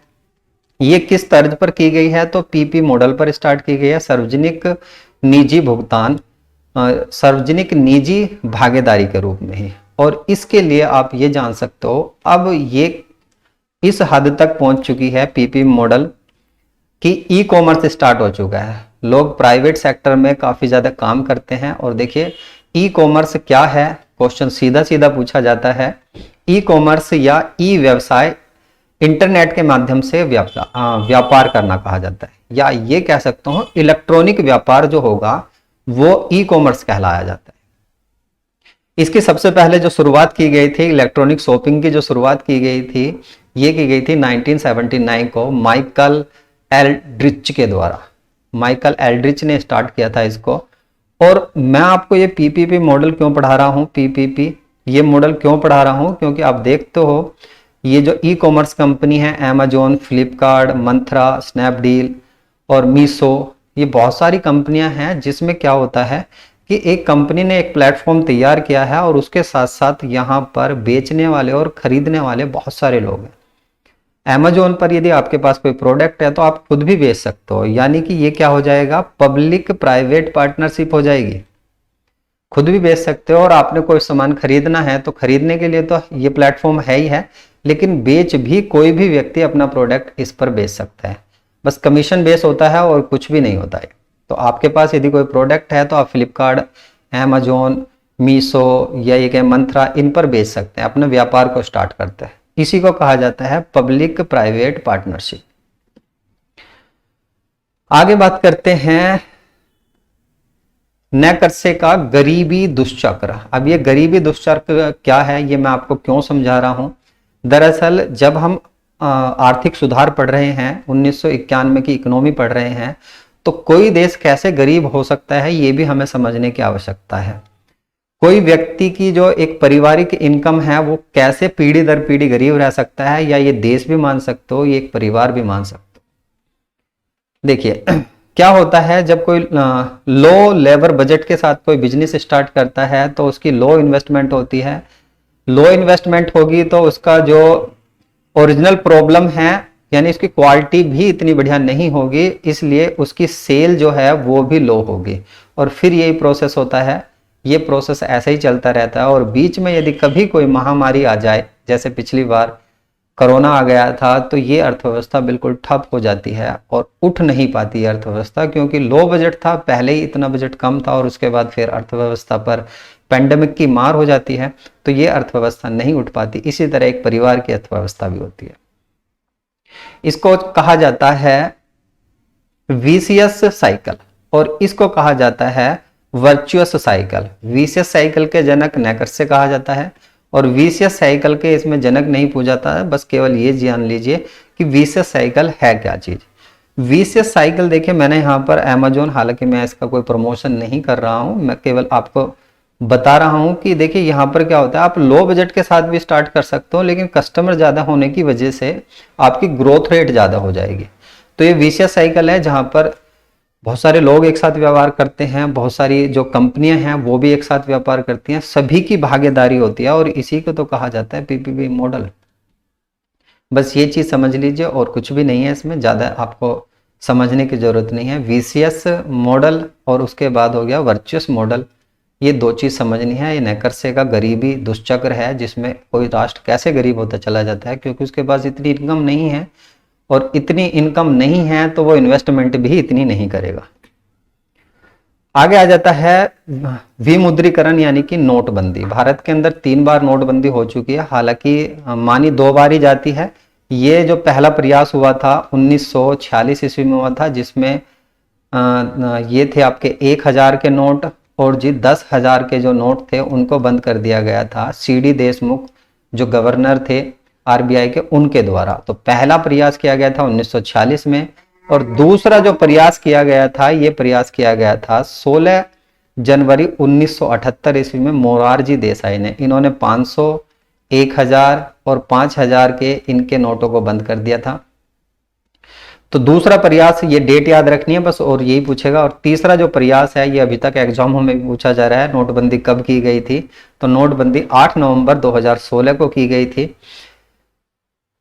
ये किस तर्ज पर की गई है, तो PP मॉडल पर स्टार्ट की गई है, सार्वजनिक निजी भुगतान, सार्वजनिक निजी भागीदारी के रूप में ही। और इसके लिए आप ये जान सकते हो, अब ये इस हद तक पहुंच चुकी है PP मॉडल कि E-कॉमर्स स्टार्ट हो चुका है। लोग प्राइवेट सेक्टर में काफी ज्यादा काम करते हैं। और देखिए E-कॉमर्स क्या है, क्वेश्चन सीधा सीधा पूछा जाता है। E-कॉमर्स या व्यवसाय इंटरनेट के माध्यम से व्यापार करना कहा जाता है, या ये कह सकता हूं इलेक्ट्रॉनिक व्यापार जो होगा वो E-कॉमर्स कहलाया जाता है। इसकी सबसे पहले जो शुरुआत की गई थी, इलेक्ट्रॉनिक शॉपिंग की जो शुरुआत की गई थी, ये की गई थी 1979 को माइकल एल्ड्रिच के द्वारा। माइकल एल्ड्रिच ने स्टार्ट किया था इसको। और मैं आपको ये PPP मॉडल क्यों पढ़ा रहा हूं, PPP ये मॉडल क्यों पढ़ा रहा हूं, क्योंकि आप देखते हो ये जो E-कॉमर्स कंपनी है, अमेजोन, फ्लिपकार्ट, मंत्रा, स्नैपडील और मीशो, ये बहुत सारी कंपनियां हैं जिसमें क्या होता है कि एक कंपनी ने एक प्लेटफॉर्म तैयार किया है और उसके साथ साथ यहाँ पर बेचने वाले और खरीदने वाले बहुत सारे लोग हैं। अमेजोन पर यदि आपके पास कोई प्रोडक्ट है तो आप खुद भी बेच सकते हो, यानी कि ये क्या हो जाएगा, पब्लिक प्राइवेट पार्टनरशिप हो जाएगी। खुद भी बेच सकते हो और आपने कोई सामान खरीदना है तो खरीदने के लिए तो ये प्लेटफॉर्म है ही है, लेकिन बेच भी कोई भी व्यक्ति अपना प्रोडक्ट इस पर बेच सकता है। बस कमीशन बेस होता है और कुछ भी नहीं होता है। तो आपके पास यदि कोई प्रोडक्ट है तो आप फ्लिपकार्ट, अमेजोन, मीशो या ये मंत्रा, इन पर बेच सकते हैं, अपने व्यापार को स्टार्ट करते हैं। इसी को कहा जाता है पब्लिक प्राइवेट पार्टनरशिप। आगे बात करते हैं नैकर्से का गरीबी दुष्चक्र। अब ये गरीबी दुष्चक्र क्या है, ये मैं आपको क्यों समझा रहा हूं। दरअसल जब हम आर्थिक सुधार पढ़ रहे हैं, 1991 की इकोनॉमी पढ़ रहे हैं, तो कोई देश कैसे गरीब हो सकता है ये भी हमें समझने की आवश्यकता है। कोई व्यक्ति की जो एक पारिवारिक इनकम है वो कैसे पीढ़ी दर पीढ़ी गरीब रह सकता है, या ये देश भी मान सकते हो, ये एक परिवार भी मान सकते हो। देखिए क्या होता है, जब कोई लो लेबर बजट के साथ कोई बिजनेस स्टार्ट करता है तो उसकी लो इन्वेस्टमेंट होती है। लो इन्वेस्टमेंट होगी तो उसका जो ओरिजिनल प्रॉब्लम है, यानी इसकी क्वालिटी भी इतनी बढ़िया नहीं होगी, इसलिए उसकी सेल जो है वो भी लो होगी। और फिर यही प्रोसेस होता है, ये प्रोसेस ऐसे ही चलता रहता है। और बीच में यदि कभी कोई महामारी आ जाए, जैसे पिछली बार कोरोना आ गया था, तो ये अर्थव्यवस्था बिल्कुल ठप हो जाती है और उठ नहीं पाती है अर्थव्यवस्था, क्योंकि लो बजट था, पहले ही इतना बजट कम था और उसके बाद फिर अर्थव्यवस्था पर पेंडेमिक की मार हो जाती है, तो ये अर्थव्यवस्था नहीं उठ पाती। इसी तरह एक परिवार की अर्थव्यवस्था भी होती है। इसको कहा जाता है वीसीएस साइकिल, और इसको कहा जाता है वर्चुअस साइकिल। वीसीएस साइकिल के जनक नेकर से कहा जाता है, और वीसीएस साइकिल के इसमें जनक नहीं पूछाता है, बस केवल ये जान लीजिए कि वीसीएस साइकिल है क्या चीज। वीसीएस साइकिल देखिए, मैंने यहाँ पर अमेजोन, हालांकि मैं इसका कोई प्रमोशन नहीं कर रहा हूँ, मैं केवल आपको बता रहा हूँ कि देखिए यहाँ पर क्या होता है, आप लो बजट के साथ भी स्टार्ट कर सकते हो, लेकिन कस्टमर ज़्यादा होने की वजह से आपकी ग्रोथ रेट ज़्यादा हो जाएगी। तो ये वीसीएस साइकिल है जहाँ पर बहुत सारे लोग एक साथ व्यापार करते हैं, बहुत सारी जो कंपनियां हैं वो भी एक साथ व्यापार करती हैं, सभी की भागीदारी होती है, और इसी को तो कहा जाता है पीपीपी मॉडल। बस ये चीज समझ लीजिए, और कुछ भी नहीं है इसमें, ज्यादा आपको समझने की जरूरत नहीं है। वीसीएस मॉडल और उसके बाद हो गया वर्चुअस मॉडल, ये दो चीज समझनी है। ये नैकर्से का गरीबी दुष्चक्र है, जिसमें कोई राष्ट्र कैसे गरीब होता चला जाता है, क्योंकि उसके पास इतनी इनकम नहीं है, और इतनी इनकम नहीं है तो वो इन्वेस्टमेंट भी इतनी नहीं करेगा। आगे आ जाता है विमुद्रीकरण यानी कि नोटबंदी। भारत के अंदर 3 बार नोटबंदी हो चुकी है, हालांकि मानी 2 बार ही जाती है। ये जो पहला प्रयास हुआ था 1946 ईस्वी में हुआ था, जिसमें ये थे आपके 1000 के नोट, और जी 10,000 के जो नोट थे उनको बंद कर दिया गया था सीडी देशमुख जो गवर्नर थे आरबीआई के, उनके द्वारा। तो पहला प्रयास किया गया था 1946 में, और दूसरा जो प्रयास किया गया था, ये प्रयास किया गया था 16 जनवरी 1978 ईस्वी में मोरारजी देसाई ने। इन्होंने 500, 1000 और 5000 के इनके नोटों को बंद कर दिया था। तो दूसरा प्रयास, ये डेट याद रखनी है बस, और यही पूछेगा। और तीसरा जो प्रयास है, ये अभी तक एग्जामों में भी पूछा जा रहा है, नोटबंदी कब की गई थी, तो नोटबंदी 8 नवंबर 2016 को की गई थी।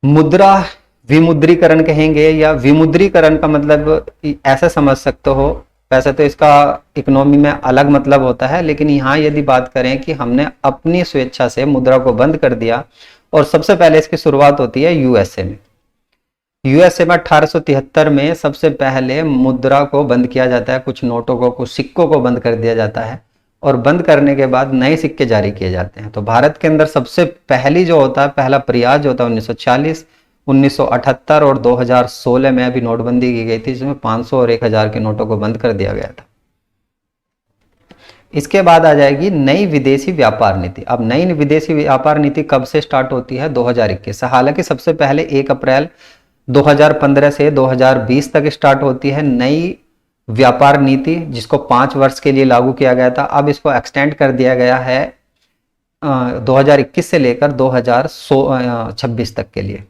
मुद्रा विमुद्रीकरण कहेंगे, या विमुद्रीकरण का मतलब ऐसा समझ सकते हो, वैसे तो इसका इकोनॉमी में अलग मतलब होता है, लेकिन यहाँ यदि बात करें कि हमने अपनी स्वेच्छा से मुद्रा को बंद कर दिया, और सबसे पहले इसकी शुरुआत होती है यूएसए में। यूएसए में 1873 में सबसे पहले मुद्रा को बंद किया जाता है, कुछ नोटों को, कुछ सिक्कों को बंद कर दिया जाता है, और बंद करने के बाद नए सिक्के जारी किए जाते हैं। तो भारत के अंदर सबसे पहली जो होता है, पहला प्रयास जो होता है 1940, 1978 और 2016 में अभी नोटबंदी की गई थी, जिसमें 500 और 1000 के नोटों को बंद कर दिया गया था। इसके बाद आ जाएगी नई विदेशी व्यापार नीति। अब नई विदेशी व्यापार नीति कब से स्टार्ट होती है? 2021 से। हालांकि सबसे पहले 1 अप्रैल 2015 से 2020 तक स्टार्ट होती है नई व्यापार नीति, जिसको 5 वर्ष के लिए लागू किया गया था। अब इसको एक्सटेंड कर दिया गया है 2021 से लेकर 2026 तक के लिए।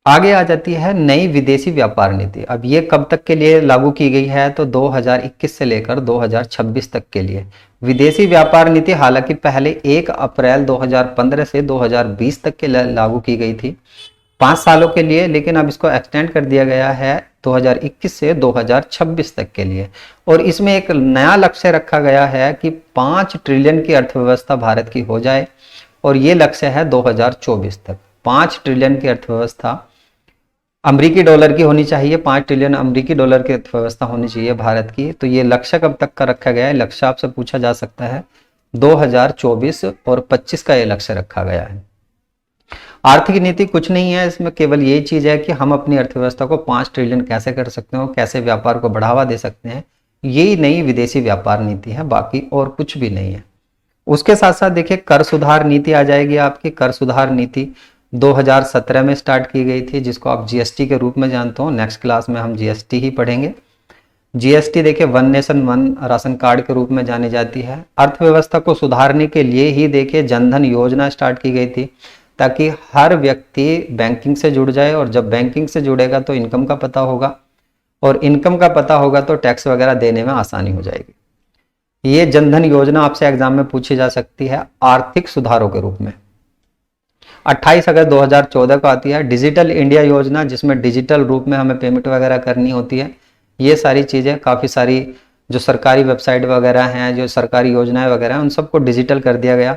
आगे आ जाती है नई विदेशी व्यापार नीति। अब ये कब तक के लिए लागू की गई है? तो 2021 से लेकर 2026 तक के लिए विदेशी व्यापार नीति। हालांकि पहले 1 अप्रैल 2015 से 2020 तक के लागू की गई थी, 5 सालों के लिए, लेकिन अब इसको एक्सटेंड कर दिया गया है 2021 से 2026 तक के लिए। और इसमें एक नया लक्ष्य रखा गया है कि 5 ट्रिलियन की अर्थव्यवस्था भारत की हो जाए, और ये लक्ष्य है 2024 तक। 5 ट्रिलियन की अर्थव्यवस्था अमेरिकी डॉलर की होनी चाहिए, 5 ट्रिलियन अमेरिकी डॉलर की अर्थव्यवस्था होनी चाहिए भारत की। तो ये लक्ष्य कब तक का रखा गया है? लक्ष्य आपसे पूछा जा सकता है, 2024 और 25 का ये लक्ष्य रखा गया है। आर्थिक नीति कुछ नहीं है इसमें, केवल यही चीज है कि हम अपनी अर्थव्यवस्था को 5 ट्रिलियन कैसे कर सकते हो, कैसे व्यापार को बढ़ावा दे सकते हैं, यही नई विदेशी व्यापार नीति है, बाकी और कुछ भी नहीं है। उसके साथ साथ देखिए कर सुधार नीति आ जाएगी आपकी। कर सुधार नीति 2017 में स्टार्ट की गई थी, जिसको आप जीएसटी के रूप में जानते हो। नेक्स्ट क्लास में हम जीएसटी ही पढ़ेंगे। जीएसटी देखिए one nation one ration card के रूप में जानी जाती है। अर्थव्यवस्था को सुधारने के लिए ही देखिए जनधन योजना स्टार्ट की गई थी, ताकि हर व्यक्ति बैंकिंग से जुड़ जाए, और जब बैंकिंग से जुड़ेगा तो इनकम का पता होगा, और इनकम का पता होगा तो टैक्स वगैरह देने में आसानी हो जाएगी। ये जनधन योजना आपसे एग्जाम में पूछी जा सकती है आर्थिक सुधारों के रूप में। 28 अगस्त 2014 को आती है डिजिटल इंडिया योजना, जिसमें डिजिटल रूप में हमें पेमेंट वगैरह करनी होती है। ये सारी चीज़ें, काफ़ी सारी जो सरकारी वेबसाइट वगैरह हैं, जो सरकारी योजनाएं वगैरह हैं, उन सबको डिजिटल कर दिया गया।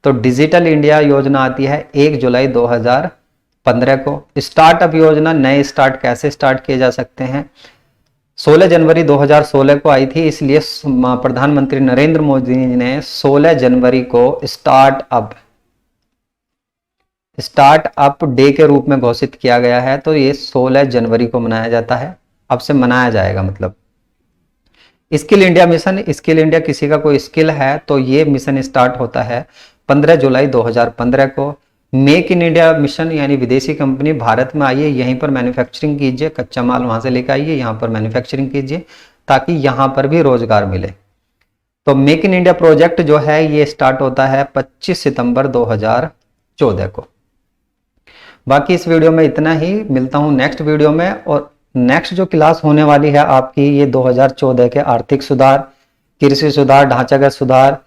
तो डिजिटल इंडिया योजना आती है 1 जुलाई 2015 को। स्टार्टअप योजना, नए स्टार्ट कैसे स्टार्ट किए जा सकते हैं, 16 जनवरी 2016 को आई थी, इसलिए प्रधानमंत्री नरेंद्र मोदी ने 16 जनवरी को स्टार्ट अप डे के रूप में घोषित किया गया है। तो ये 16 जनवरी को मनाया जाता है, अब से मनाया जाएगा। मतलब skill India mission, skill India किसी का कोई स्किल है तो ये मिशन स्टार्ट होता है 15 जुलाई 2015 को। मेक इन इंडिया मिशन यानी विदेशी कंपनी भारत में आइए, यहीं पर मैन्युफैक्चरिंग कीजिए, कच्चा माल वहां से लेकर आइए, यहाँ पर मैन्युफैक्चरिंग कीजिए ताकि यहाँ पर भी रोजगार मिले। तो मेक इन इंडिया प्रोजेक्ट जो है ये स्टार्ट होता है 25 सितंबर 2014 को। बाकी इस वीडियो में इतना ही, मिलता हूं नेक्स्ट वीडियो में। और नेक्स्ट जो क्लास होने वाली है आपकी, ये 2014 के आर्थिक सुधार, कृषि सुधार, ढांचागत सुधार,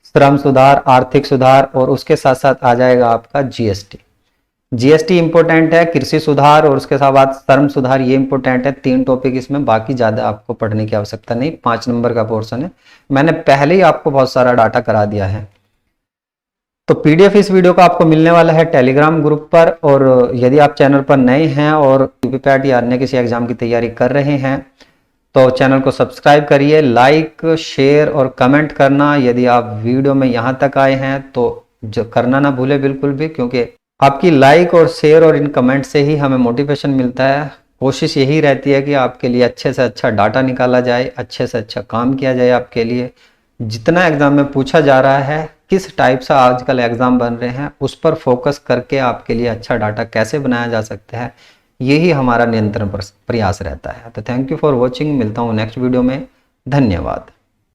श्रम सुधार, आर्थिक सुधार, और उसके साथ साथ आ जाएगा आपका जीएसटी। जीएसटी इंपॉर्टेंट है, कृषि सुधार और उसके साथ श्रम सुधार ये इंपॉर्टेंट है। 3 टॉपिक इसमें, बाकी ज्यादा आपको पढ़ने की आवश्यकता नहीं। 5 नंबर का पोर्शन है, मैंने पहले ही आपको बहुत सारा डाटा करा दिया है। तो पीडीएफ इस वीडियो का आपको मिलने वाला है टेलीग्राम ग्रुप पर। और यदि आप चैनल पर नए हैं और यूपीपैट या अन्य किसी एग्जाम की तैयारी कर रहे हैं तो चैनल को सब्सक्राइब करिए, लाइक, शेयर और कमेंट करना। यदि आप वीडियो में यहाँ तक आए हैं तो जो करना ना भूले बिल्कुल भी, क्योंकि आपकी लाइक और शेयर और इन कमेंट से ही हमें मोटिवेशन मिलता है। कोशिश यही रहती है कि आपके लिए अच्छे से अच्छा डाटा निकाला जाए, अच्छे से अच्छा काम किया जाए आपके लिए। जितना एग्जाम में पूछा जा रहा है, किस टाइप से आजकल एग्जाम बन रहे हैं, उस पर फोकस करके आपके लिए अच्छा डाटा कैसे बनाया जा सकता है, यही हमारा निरंतर प्रयास रहता है। तो थैंक यू फॉर वॉचिंग, मिलता हूँ नेक्स्ट वीडियो में। धन्यवाद।